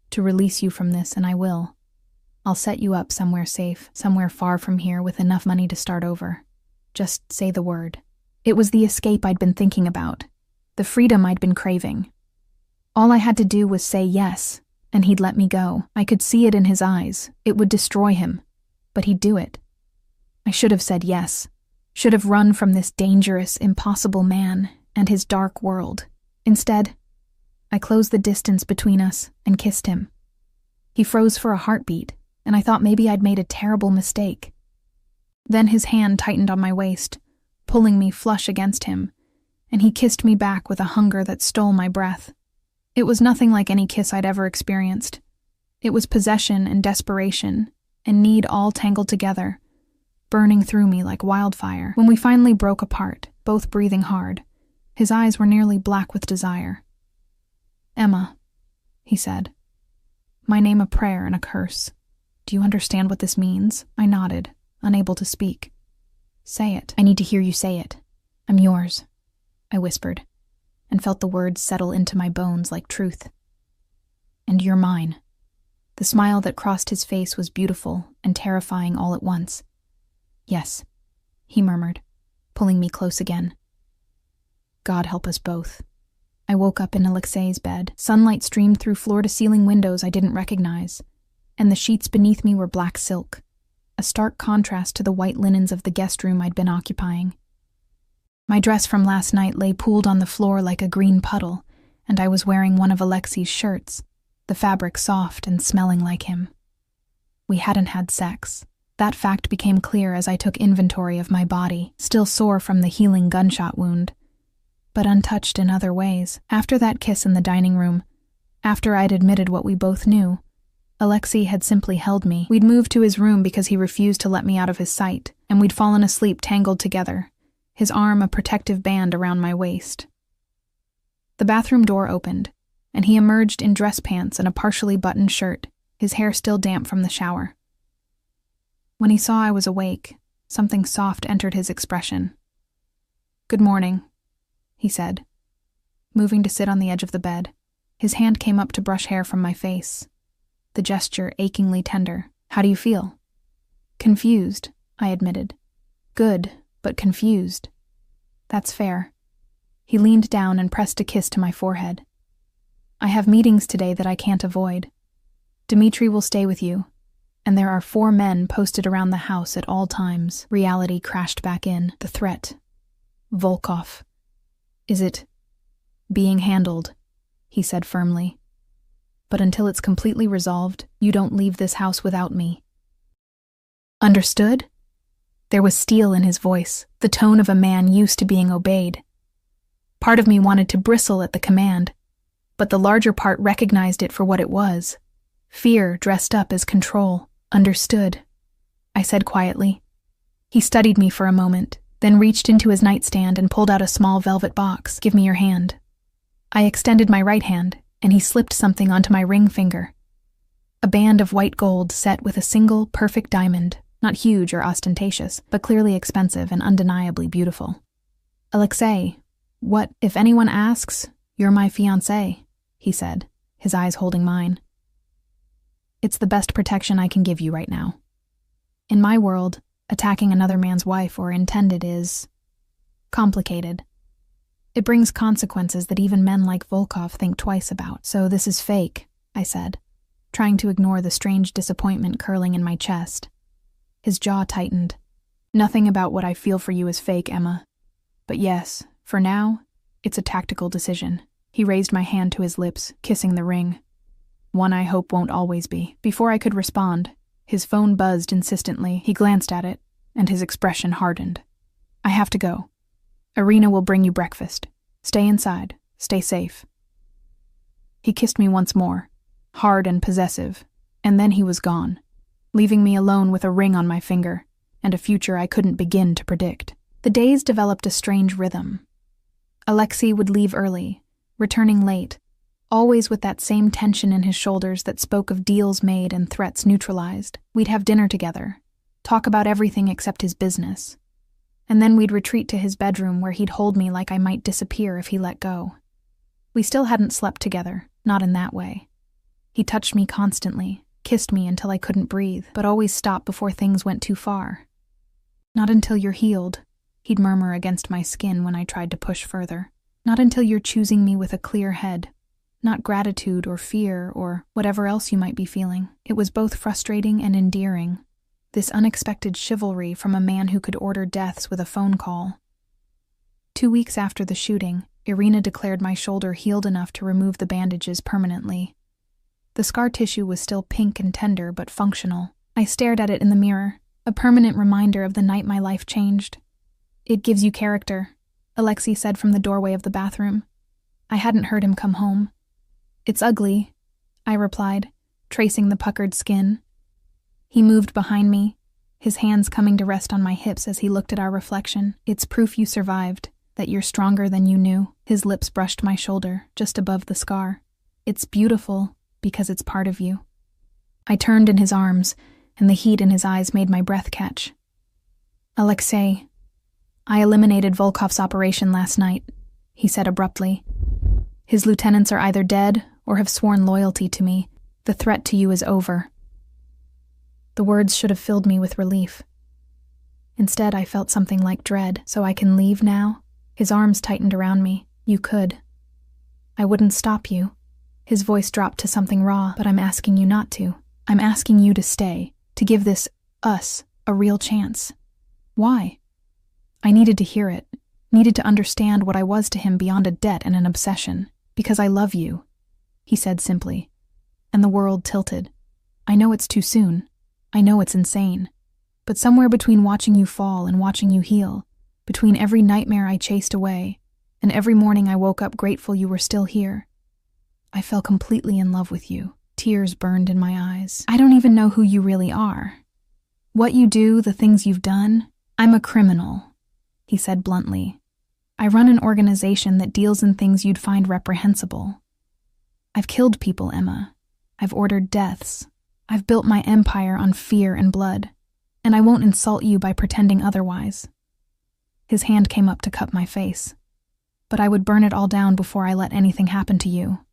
to release you from this, and I will. I'll set you up somewhere safe, somewhere far from here with enough money to start over. Just say the word. It was the escape I'd been thinking about, the freedom I'd been craving. All I had to do was say yes, and he'd let me go. I could see it in his eyes. It would destroy him, but he'd do it. I should have said yes, should have run from this dangerous, impossible man and his dark world. Instead, I closed the distance between us and kissed him. He froze for a heartbeat, and I thought maybe I'd made a terrible mistake. Then his hand tightened on my waist, pulling me flush against him, and he kissed me back with a hunger that stole my breath. It was nothing like any kiss I'd ever experienced. It was possession and desperation, and need all tangled together, burning through me like wildfire. When we finally broke apart, both breathing hard, his eyes were nearly black with desire. Emma, he said, my name a prayer and a curse. Do you understand what this means? I nodded, unable to speak. Say it. I need to hear you say it. I'm yours, I whispered, and felt the words settle into my bones like truth. And you're mine. The smile that crossed his face was beautiful and terrifying all at once. Yes, he murmured, pulling me close again. God help us both. I woke up in Alexei's bed. Sunlight streamed through floor-to-ceiling windows I didn't recognize, and the sheets beneath me were black silk, a stark contrast to the white linens of the guest room I'd been occupying. My dress from last night lay pooled on the floor like a green puddle, and I was wearing one of Alexei's shirts, the fabric soft and smelling like him. We hadn't had sex. That fact became clear as I took inventory of my body, still sore from the healing gunshot wound, but untouched in other ways. After that kiss in the dining room, after I'd admitted what we both knew, Alexei had simply held me. We'd moved to his room because he refused to let me out of his sight, and we'd fallen asleep tangled together, his arm a protective band around my waist. The bathroom door opened, and he emerged in dress pants and a partially buttoned shirt, his hair still damp from the shower. When he saw I was awake, something soft entered his expression. Good morning, he said, moving to sit on the edge of the bed. His hand came up to brush hair from my face, the gesture achingly tender. How do you feel? Confused, I admitted. Good, but confused. That's fair. He leaned down and pressed a kiss to my forehead. I have meetings today that I can't avoid. Dmitri will stay with you, and there are 4 men posted around the house at all times. Reality crashed back in. The threat. Volkov. Is it being handled? He said firmly. But until it's completely resolved, you don't leave this house without me. Understood? There was steel in his voice, the tone of a man used to being obeyed. Part of me wanted to bristle at the command, but the larger part recognized it for what it was. Fear dressed up as control. Understood, I said quietly. He studied me for a moment, then reached into his nightstand and pulled out a small velvet box. Give me your hand. I extended my right hand, and he slipped something onto my ring finger. A band of white gold set with a single, perfect diamond, not huge or ostentatious, but clearly expensive and undeniably beautiful. Alexei, what, if anyone asks, you're my fiancé, he said, his eyes holding mine. It's the best protection I can give you right now. In my world, attacking another man's wife or intended is complicated. It brings consequences that even men like Volkov think twice about. So this is fake, I said, trying to ignore the strange disappointment curling in my chest. His jaw tightened. Nothing about what I feel for you is fake, Emma. But yes, for now, it's a tactical decision. He raised my hand to his lips, kissing the ring. One I hope won't always be. Before I could respond, his phone buzzed insistently. He glanced at it, and his expression hardened. I have to go. Irina will bring you breakfast. Stay inside. Stay safe. He kissed me once more, hard and possessive, and then he was gone, leaving me alone with a ring on my finger and a future I couldn't begin to predict. The days developed a strange rhythm. Alexei would leave early, returning late, always with that same tension in his shoulders that spoke of deals made and threats neutralized. We'd have dinner together, talk about everything except his business. And then we'd retreat to his bedroom where he'd hold me like I might disappear if he let go. We still hadn't slept together, not in that way. He touched me constantly, kissed me until I couldn't breathe, but always stopped before things went too far. Not until you're healed, he'd murmur against my skin when I tried to push further. Not until you're choosing me with a clear head. Not gratitude or fear or whatever else you might be feeling. It was both frustrating and endearing. This unexpected chivalry from a man who could order deaths with a phone call. 2 weeks after the shooting, Irina declared my shoulder healed enough to remove the bandages permanently. The scar tissue was still pink and tender but functional. I stared at it in the mirror, a permanent reminder of the night my life changed. It gives you character, Alexei said from the doorway of the bathroom. I hadn't heard him come home. It's ugly, I replied, tracing the puckered skin. He moved behind me, his hands coming to rest on my hips as he looked at our reflection. It's proof you survived, that you're stronger than you knew. His lips brushed my shoulder, just above the scar. It's beautiful, because it's part of you. I turned in his arms, and the heat in his eyes made my breath catch. Alexei, I eliminated Volkov's operation last night, he said abruptly. His lieutenants are either dead or have sworn loyalty to me. The threat to you is over. The words should have filled me with relief. Instead, I felt something like dread. So I can leave now? His arms tightened around me. You could. I wouldn't stop you. His voice dropped to something raw, but I'm asking you not to. I'm asking you to stay, to give this, us, a real chance. Why? I needed to hear it, needed to understand what I was to him beyond a debt and an obsession. Because I love you, he said simply. And the world tilted. I know it's too soon. I know it's insane. But somewhere between watching you fall and watching you heal, between every nightmare I chased away, and every morning I woke up grateful you were still here, I fell completely in love with you. Tears burned in my eyes. I don't even know who you really are. What you do, the things you've done, I'm a criminal, he said bluntly. I run an organization that deals in things you'd find reprehensible. I've killed people, Emma. I've ordered deaths. I've built my empire on fear and blood, and I won't insult you by pretending otherwise. His hand came up to cup my face. but I would burn it all down before I let anything happen to you.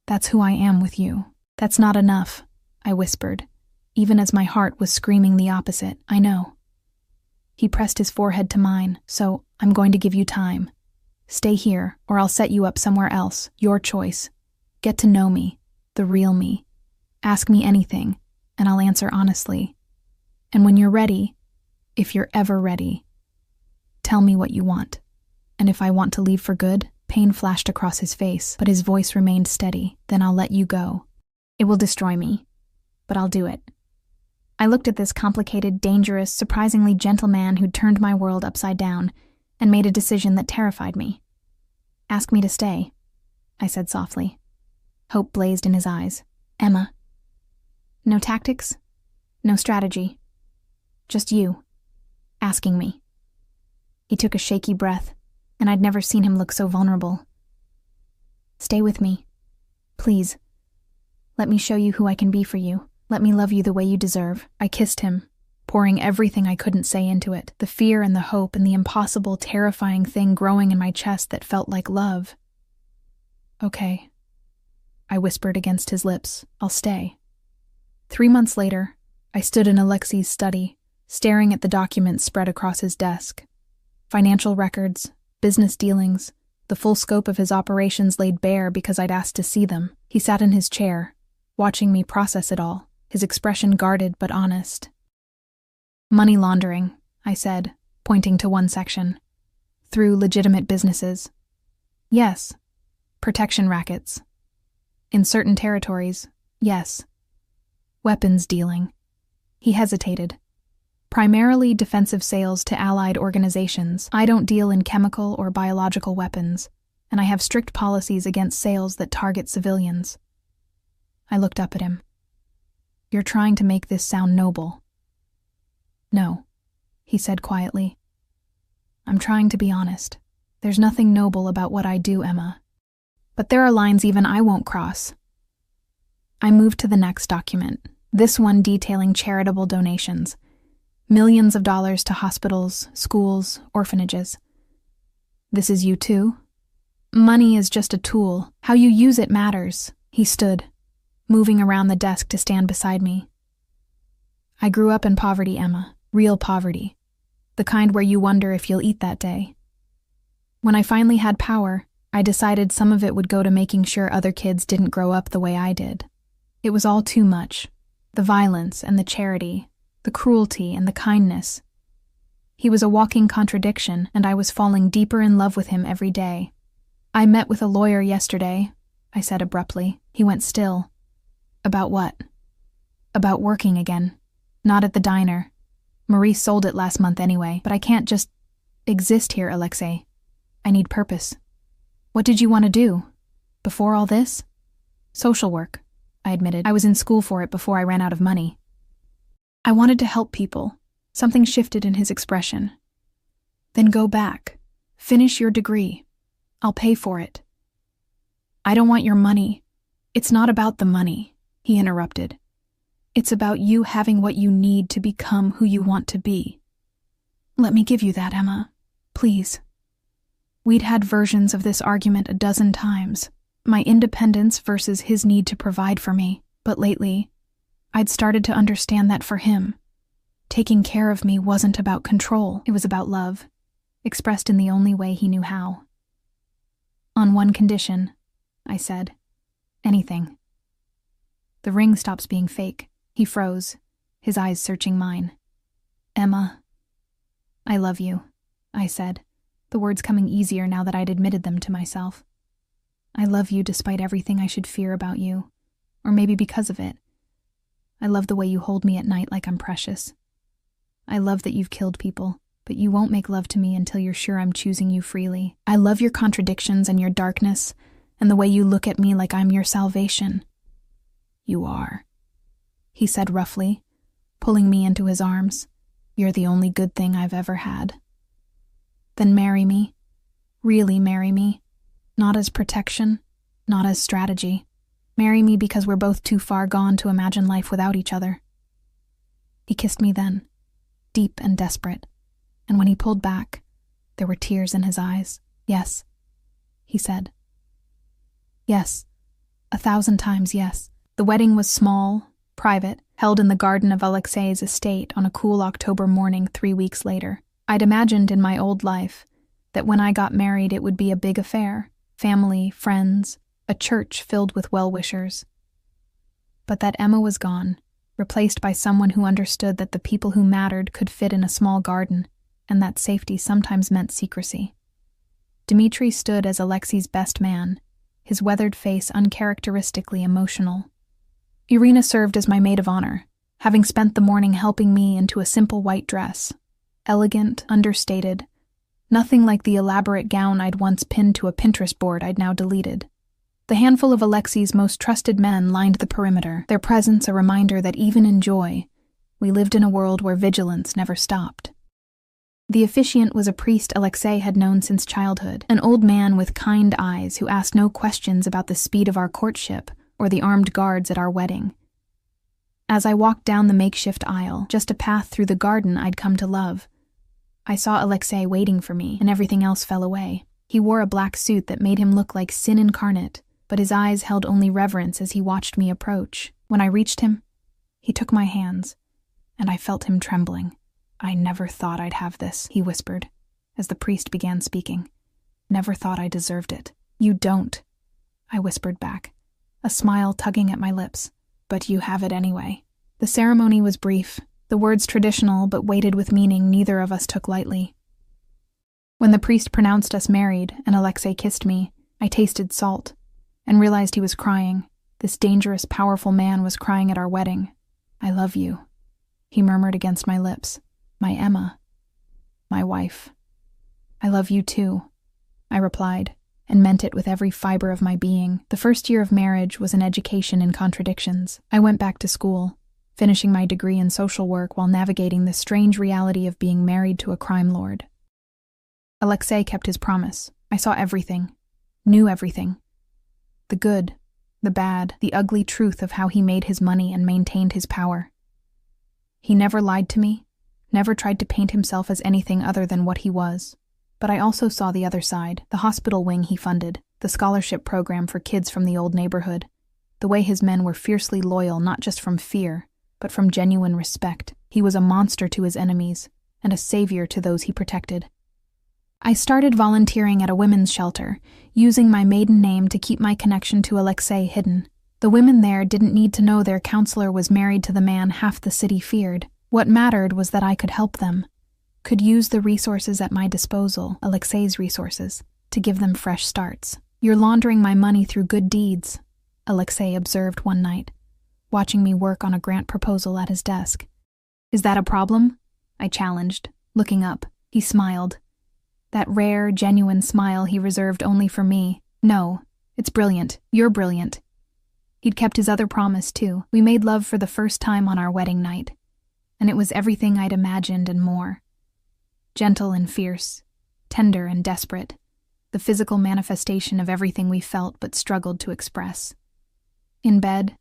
That's who I am with you. That's not enough, I whispered, even as my heart was screaming the opposite. I know. He pressed his forehead to mine, so I'm going to give you time. Stay here, or I'll set you up somewhere else. Your choice. Get to know me, the real me. Ask me anything, and I'll answer honestly. And when you're ready, if you're ever ready, tell me what you want. And if I want to leave for good, pain flashed across his face, but his voice remained steady. Then I'll let you go. It will destroy me, but I'll do it. I looked at this complicated, dangerous, surprisingly gentle man who'd turned my world upside down and made a decision that terrified me. Ask me to stay, I said softly. Hope blazed in his eyes. Emma. No tactics, no strategy. Just you, asking me. He took a shaky breath, and I'd never seen him look so vulnerable. Stay with me, please. Let me show you who I can be for you. Let me love you the way you deserve. I kissed him, pouring everything I couldn't say into it, the fear and the hope and the impossible, terrifying thing growing in my chest that felt like love. Okay, I whispered against his lips. I'll stay. 3 months later, I stood in Alexei's study, staring at the documents spread across his desk. Financial records, business dealings, the full scope of his operations laid bare because I'd asked to see them. He sat in his chair, watching me process it all, his expression guarded but honest. Money laundering, I said, pointing to one section. Through legitimate businesses. Yes. Protection rackets. In certain territories, yes. Weapons dealing. He hesitated. Primarily defensive sales to allied organizations. I don't deal in chemical or biological weapons, and I have strict policies against sales that target civilians. I looked up at him. You're trying to make this sound noble. No, he said quietly. I'm trying to be honest. There's nothing noble about what I do, Emma. But there are lines even I won't cross. I moved to the next document, this one detailing charitable donations. Millions of dollars to hospitals, schools, orphanages. This is you too? Money is just a tool. How you use it matters. He stood, moving around the desk to stand beside me. I grew up in poverty, Emma. Real poverty. The kind where you wonder if you'll eat that day. When I finally had power, I decided some of it would go to making sure other kids didn't grow up the way I did. It was all too much. The violence and the charity, the cruelty and the kindness. He was a walking contradiction, and I was falling deeper in love with him every day. I met with a lawyer yesterday, I said abruptly. He went still. About what? About working again. Not at the diner. Marie sold it last month anyway, but I can't just exist here, Alexei. I need purpose. What did you want to do? Before all this? Social work, I admitted. I was in school for it before I ran out of money. I wanted to help people. Something shifted in his expression. Then go back. Finish your degree. I'll pay for it. I don't want your money. It's not about the money, he interrupted. It's about you having what you need to become who you want to be. Let me give you that, Emma. Please. We'd had versions of this argument a dozen times. My independence versus his need to provide for me. But lately, I'd started to understand that for him, taking care of me wasn't about control. It was about love, expressed in the only way he knew how. On one condition, I said. Anything. The ring stops being fake. He froze, his eyes searching mine. Emma. I love you, I said, the words coming easier now that I'd admitted them to myself. I love you despite everything I should fear about you, or maybe because of it. I love the way you hold me at night like I'm precious. I love that you've killed people, but you won't make love to me until you're sure I'm choosing you freely. I love your contradictions and your darkness, and the way you look at me like I'm your salvation. You are, he said roughly, pulling me into his arms. You're the only good thing I've ever had. Then marry me. Really marry me. Not as protection, not as strategy. Marry me because we're both too far gone to imagine life without each other. He kissed me then, deep and desperate, and when he pulled back, there were tears in his eyes. Yes, he said. Yes, 1,000 times yes. The wedding was small, private, held in the garden of Alexei's estate on a cool October morning 3 weeks later. I'd imagined in my old life that when I got married it would be a big affair, family, friends, a church filled with well-wishers. But that Emma was gone, replaced by someone who understood that the people who mattered could fit in a small garden, and that safety sometimes meant secrecy. Dmitri stood as Alexei's best man, his weathered face uncharacteristically emotional. Irina served as my maid of honor, having spent the morning helping me into a simple white dress. Elegant, understated, nothing like the elaborate gown I'd once pinned to a Pinterest board I'd now deleted. The handful of Alexei's most trusted men lined the perimeter, their presence a reminder that even in joy, we lived in a world where vigilance never stopped. The officiant was a priest Alexei had known since childhood, an old man with kind eyes who asked no questions about the speed of our courtship or the armed guards at our wedding. As I walked down the makeshift aisle, just a path through the garden I'd come to love, I saw Alexei waiting for me, and everything else fell away. He wore a black suit that made him look like sin incarnate, but his eyes held only reverence as he watched me approach. When I reached him, he took my hands, and I felt him trembling. "I never thought I'd have this," he whispered, as the priest began speaking. "Never thought I deserved it." "You don't," I whispered back, a smile tugging at my lips. "But you have it anyway." The ceremony was brief, the words traditional but weighted with meaning neither of us took lightly. When the priest pronounced us married and Alexei kissed me, I tasted salt and realized he was crying. This dangerous, powerful man was crying at our wedding. "I love you," he murmured against my lips. "My Emma. My wife." "I love you too," I replied, and meant it with every fiber of my being. The first year of marriage was an education in contradictions. I went back to school, finishing my degree in social work while navigating the strange reality of being married to a crime lord. Alexei kept his promise. I saw everything, knew everything. The good, the bad, the ugly truth of how he made his money and maintained his power. He never lied to me, never tried to paint himself as anything other than what he was. But I also saw the other side, the hospital wing he funded, the scholarship program for kids from the old neighborhood, the way his men were fiercely loyal not just from fear, but from genuine respect. He was a monster to his enemies, and a savior to those he protected. I started volunteering at a women's shelter, using my maiden name to keep my connection to Alexei hidden. The women there didn't need to know their counselor was married to the man half the city feared. What mattered was that I could help them, could use the resources at my disposal, Alexei's resources, to give them fresh starts. "You're laundering my money through good deeds," Alexei observed one night, watching me work on a grant proposal at his desk. "Is that a problem?" I challenged, looking up. He smiled. That rare, genuine smile he reserved only for me. "No, it's brilliant. You're brilliant." He'd kept his other promise, too. We made love for the first time on our wedding night, and it was everything I'd imagined and more. Gentle and fierce, tender and desperate, the physical manifestation of everything we felt but struggled to express. In bed,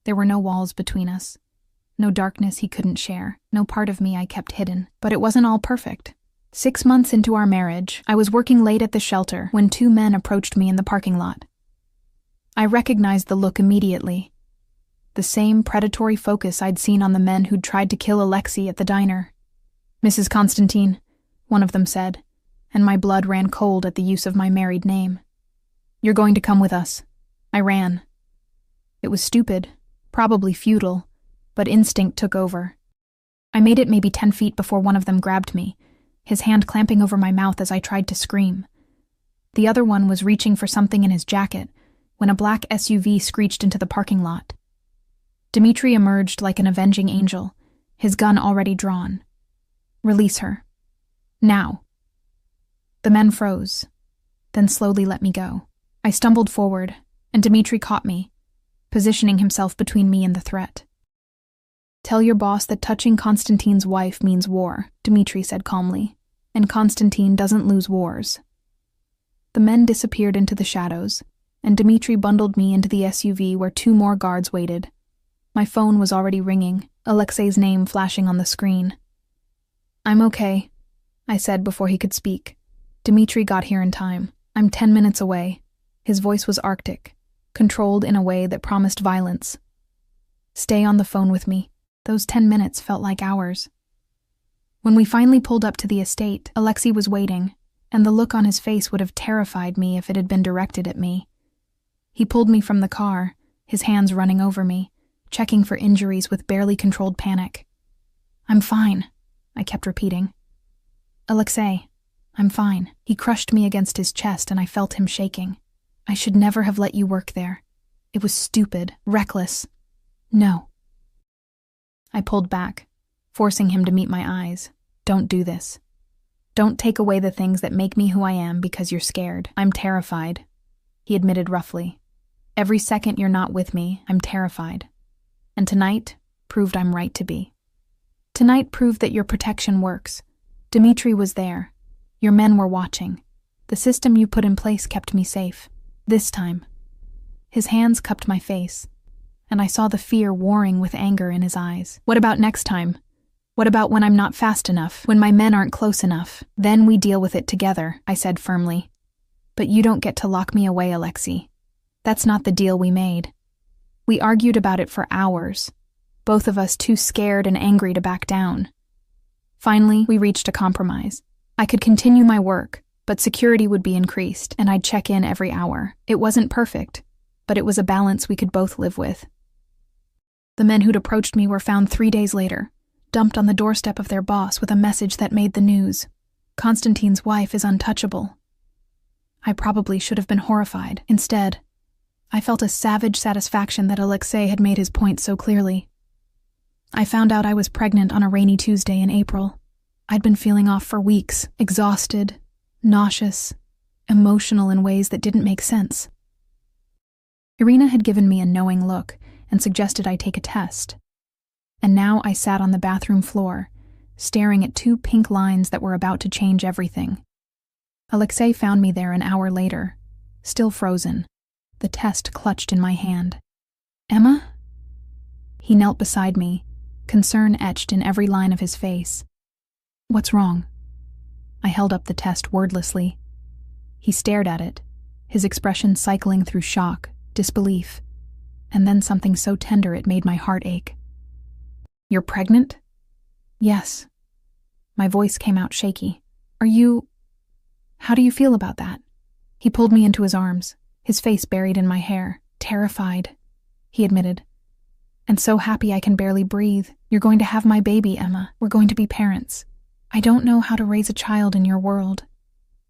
there were no walls between us, no darkness he couldn't share, no part of me I kept hidden. But it wasn't all perfect. 6 months into our marriage, I was working late at the shelter when 2 men approached me in the parking lot. I recognized the look immediately. The same predatory focus I'd seen on the men who'd tried to kill Alexei at the diner. "Mrs. Constantine," one of them said, and my blood ran cold at the use of my married name. "You're going to come with us." I ran. It was stupid, probably futile, but instinct took over. I made it maybe 10 feet before one of them grabbed me, his hand clamping over my mouth as I tried to scream. The other one was reaching for something in his jacket when a black SUV screeched into the parking lot. Dmitri emerged like an avenging angel, his gun already drawn. "Release her. Now." The men froze, then slowly let me go. I stumbled forward, and Dmitri caught me, positioning himself between me and the threat. "Tell your boss that touching Constantine's wife means war," Dmitri said calmly, "and Constantine doesn't lose wars." The men disappeared into the shadows, and Dmitri bundled me into the SUV where 2 more guards waited. My phone was already ringing, Alexei's name flashing on the screen. "I'm okay," I said before he could speak. "Dmitri got here in time." I'm 10 minutes away. His voice was arctic, controlled in a way that promised violence. Stay on the phone with me. Those 10 minutes felt like hours. When we finally pulled up to the estate, Alexei was waiting, and the look on his face would have terrified me if it had been directed at me. He pulled me from the car, his hands running over me, checking for injuries with barely controlled panic. I'm fine, I kept repeating. Alexei, I'm fine. He crushed me against his chest and I felt him shaking. I should never have let you work there. It was stupid, reckless. No. I pulled back, forcing him to meet my eyes. Don't do this. Don't take away the things that make me who I am because you're scared. I'm terrified, he admitted roughly. Every second you're not with me, I'm terrified. And tonight proved I'm right to be. Tonight proved that your protection works. Dmitri was there. Your men were watching. The system you put in place kept me safe. This time. His hands cupped my face, and I saw the fear warring with anger in his eyes. What about next time? What about when I'm not fast enough, when my men aren't close enough? Then we deal with it together, I said firmly. But you don't get to lock me away, Alexei. That's not the deal we made. We argued about it for hours, both of us too scared and angry to back down. Finally, we reached a compromise. I could continue my work, but security would be increased, and I'd check in every hour. It wasn't perfect, but it was a balance we could both live with. The men who'd approached me were found 3 days later, dumped on the doorstep of their boss with a message that made the news. Konstantin's wife is untouchable. I probably should have been horrified. Instead, I felt a savage satisfaction that Alexei had made his point so clearly. I found out I was pregnant on a rainy Tuesday in April. I'd been feeling off for weeks, exhausted, nauseous, emotional in ways that didn't make sense. Irina had given me a knowing look and suggested I take a test. And now I sat on the bathroom floor, staring at 2 pink lines that were about to change everything. Alexei found me there an hour later, still frozen, the test clutched in my hand. Emma? He knelt beside me, concern etched in every line of his face. What's wrong? I held up the test wordlessly. He stared at it, his expression cycling through shock, disbelief, and then something so tender it made my heart ache. You're pregnant? Yes. My voice came out shaky. How do you feel about that? He pulled me into his arms, his face buried in my hair. Terrified, he admitted. And so happy I can barely breathe. You're going to have my baby, Emma. We're going to be parents. I don't know how to raise a child in your world,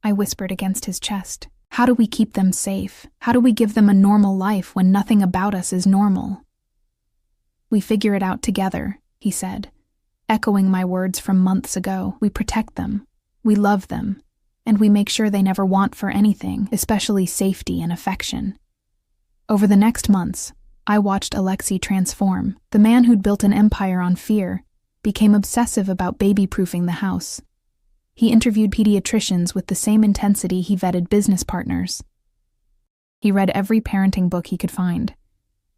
I whispered against his chest. How do we keep them safe? How do we give them a normal life when nothing about us is normal? We figure it out together, he said, echoing my words from months ago. We protect them, we love them, and we make sure they never want for anything, especially safety and affection. Over the next months, I watched Alexei transform. The man who'd built an empire on fear became obsessive about baby-proofing the house. He interviewed pediatricians with the same intensity he vetted business partners. He read every parenting book he could find,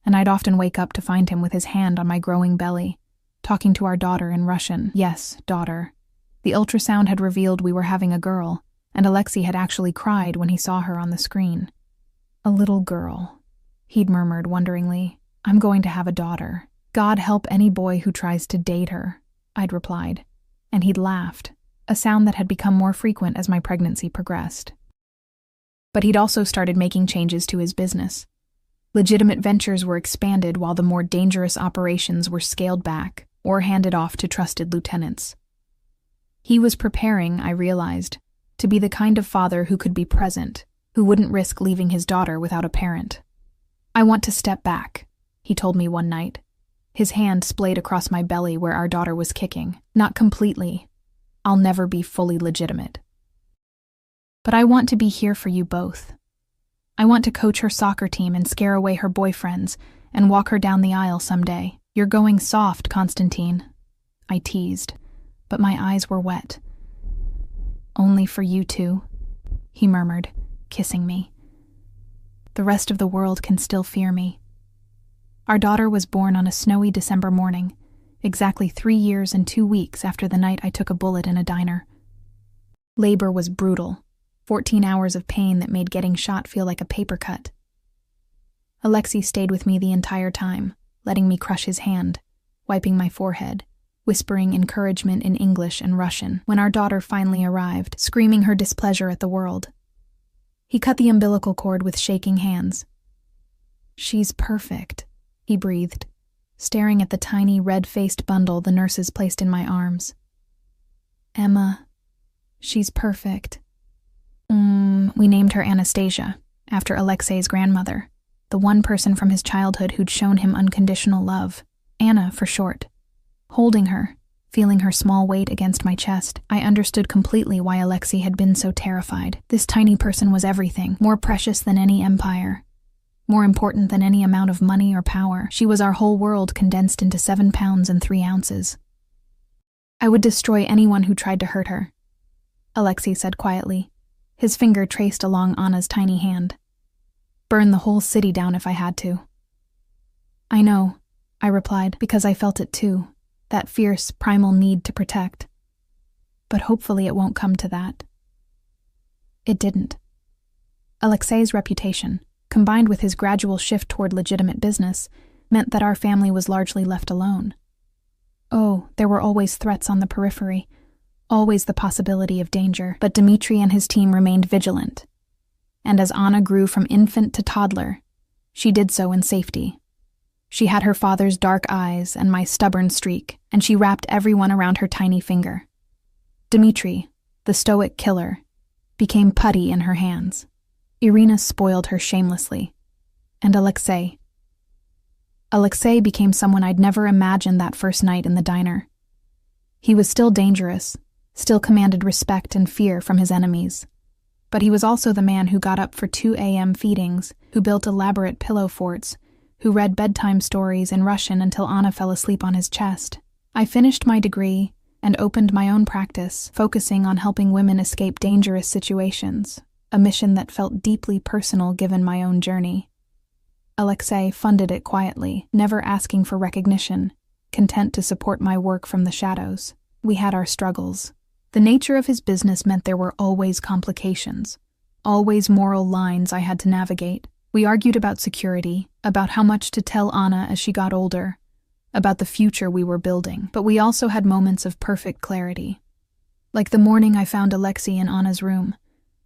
and I'd often wake up to find him with his hand on my growing belly, talking to our daughter in Russian. Yes, daughter. The ultrasound had revealed we were having a girl, and Alexei had actually cried when he saw her on the screen. A little girl, he'd murmured wonderingly. I'm going to have a daughter. God help any boy who tries to date her, I'd replied, and he'd laughed, a sound that had become more frequent as my pregnancy progressed. But he'd also started making changes to his business. Legitimate ventures were expanded while the more dangerous operations were scaled back or handed off to trusted lieutenants. He was preparing, I realized, to be the kind of father who could be present, who wouldn't risk leaving his daughter without a parent. I want to step back, he told me one night. His hand splayed across my belly where our daughter was kicking. Not completely. I'll never be fully legitimate. But I want to be here for you both. I want to coach her soccer team and scare away her boyfriends and walk her down the aisle someday. You're going soft, Konstantin, I teased, but my eyes were wet. Only for you two, he murmured, kissing me. The rest of the world can still fear me. Our daughter was born on a snowy December morning, exactly 3 years and 2 weeks after the night I took a bullet in a diner. Labor was brutal. 14 hours of pain that made getting shot feel like a paper cut. Alexei stayed with me the entire time, letting me crush his hand, wiping my forehead, whispering encouragement in English and Russian when our daughter finally arrived, screaming her displeasure at the world. He cut the umbilical cord with shaking hands. "She's perfect," he breathed, staring at the tiny red-faced bundle the nurses placed in my arms. "Emma, she's perfect." We named her Anastasia, after Alexei's grandmother, the one person from his childhood who'd shown him unconditional love, Anna for short. Holding her, feeling her small weight against my chest, I understood completely why Alexei had been so terrified. This tiny person was everything, more precious than any empire, more important than any amount of money or power. She was our whole world condensed into 7 pounds and 3 ounces. "I would destroy anyone who tried to hurt her," Alexei said quietly. His finger traced along Anna's tiny hand. "Burn the whole city down if I had to." "I know," I replied, because I felt it too, that fierce, primal need to protect. "But hopefully it won't come to that." It didn't. Alexei's reputation, combined with his gradual shift toward legitimate business, meant that our family was largely left alone. Oh, there were always threats on the periphery, always the possibility of danger, but Dmitri and his team remained vigilant. And as Anna grew from infant to toddler, she did so in safety. She had her father's dark eyes and my stubborn streak, and she wrapped everyone around her tiny finger. Dmitri, the stoic killer, became putty in her hands. Irina spoiled her shamelessly. And Alexei became someone I'd never imagined that first night in the diner. He was still dangerous, still commanded respect and fear from his enemies. But he was also the man who got up for 2 a.m. feedings, who built elaborate pillow forts, who read bedtime stories in Russian until Anna fell asleep on his chest. I finished my degree and opened my own practice, focusing on helping women escape dangerous situations, a mission that felt deeply personal given my own journey. Alexei funded it quietly, never asking for recognition, content to support my work from the shadows. We had our struggles. The nature of his business meant there were always complications, always moral lines I had to navigate. We argued about security, about how much to tell Anna as she got older, about the future we were building, but we also had moments of perfect clarity. Like the morning I found Alexei in Anna's room,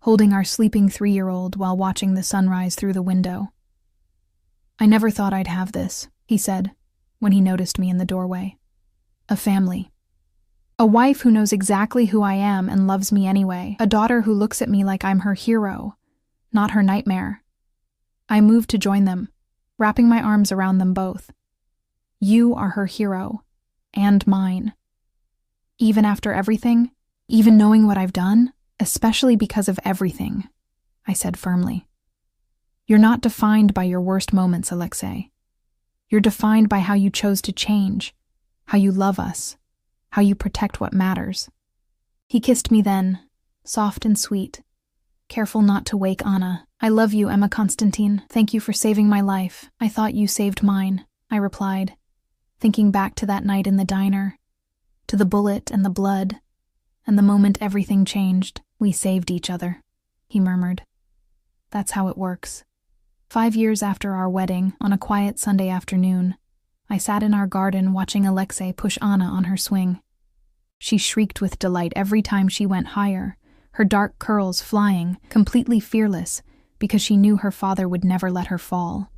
holding our sleeping 3-year-old while watching the sunrise through the window. "I never thought I'd have this," he said, when he noticed me in the doorway. "A family. A wife who knows exactly who I am and loves me anyway. A daughter who looks at me like I'm her hero, not her nightmare." I moved to join them, wrapping my arms around them both. "You are her hero, and mine. Even after everything, even knowing what I've done, especially because of everything," I said firmly. "You're not defined by your worst moments, Alexei. You're defined by how you chose to change, how you love us, how you protect what matters." He kissed me then, soft and sweet, careful not to wake Anna. "I love you, Emma Konstantin. Thank you for saving my life. I thought you saved mine," I replied, thinking back to that night in the diner, to the bullet and the blood, and the moment everything changed. "We saved each other," he murmured. "That's how it works." 5 years after our wedding, on a quiet Sunday afternoon, I sat in our garden watching Alexei push Anna on her swing. She shrieked with delight every time she went higher, her dark curls flying, completely fearless, because she knew her father would never let her fall.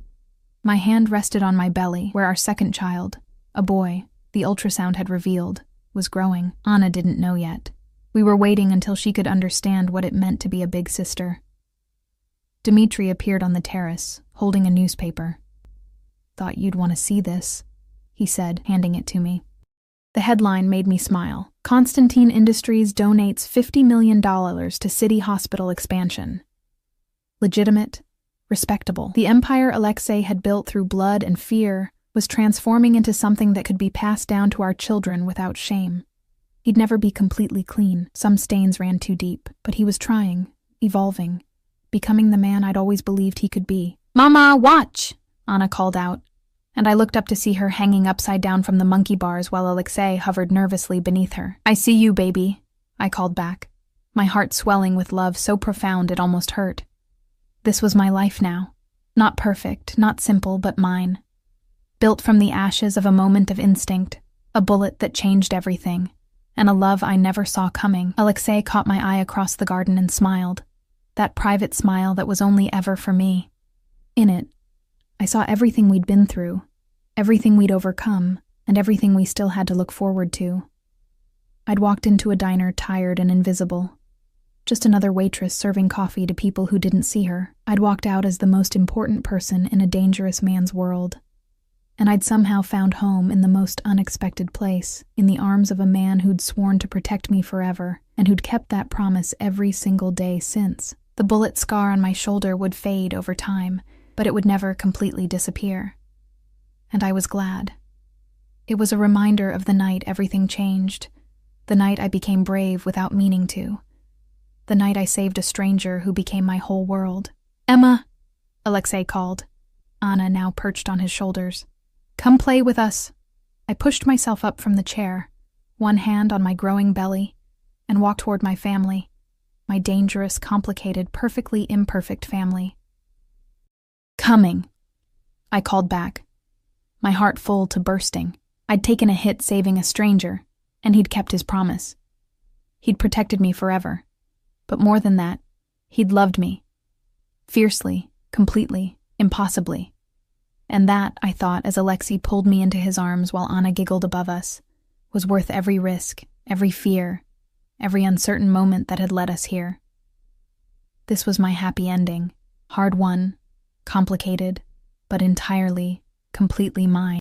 My hand rested on my belly, where our second child, a boy, the ultrasound had revealed, was growing. Anna didn't know yet. We were waiting until she could understand what it meant to be a big sister. Dmitri appeared on the terrace, holding a newspaper. "Thought you'd want to see this," he said, handing it to me. The headline made me smile. "Constantine Industries donates $50 million to city hospital expansion." Legitimate, respectable. The empire Alexei had built through blood and fear was transforming into something that could be passed down to our children without shame. He'd never be completely clean. Some stains ran too deep, but he was trying, evolving, becoming the man I'd always believed he could be. "Mama, watch!" Anna called out, and I looked up to see her hanging upside down from the monkey bars while Alexei hovered nervously beneath her. "I see you, baby," I called back. my heart swelling with love so profound it almost hurt. This was my life now. Not perfect, not simple, but mine. Built from the ashes of a moment of instinct, a bullet that changed everything, and a love I never saw coming. Alexei caught my eye across the garden and smiled. That private smile that was only ever for me. In it, I saw everything we'd been through, everything we'd overcome, and everything we still had to look forward to. I'd walked into a diner tired and invisible. Just another waitress serving coffee to people who didn't see her. I'd walked out as the most important person in a dangerous man's world. And I'd somehow found home in the most unexpected place, in the arms of a man who'd sworn to protect me forever, and who'd kept that promise every single day since. The bullet scar on my shoulder would fade over time, but it would never completely disappear. And I was glad. It was a reminder of the night everything changed, the night I became brave without meaning to, the night I saved a stranger who became my whole world. "Emma," Alexei called, Anna now perched on his shoulders. "Come play with us." I pushed myself up from the chair, one hand on my growing belly, and walked toward my family, my dangerous, complicated, perfectly imperfect family. "Coming," I called back, my heart full to bursting. I'd taken a hit saving a stranger, and he'd kept his promise. He'd protected me forever. But more than that, he'd loved me. Fiercely, completely, impossibly. And that, I thought as Alexei pulled me into his arms while Anna giggled above us, was worth every risk, every fear, every uncertain moment that had led us here. This was my happy ending, hard-won, complicated, but entirely, completely mine.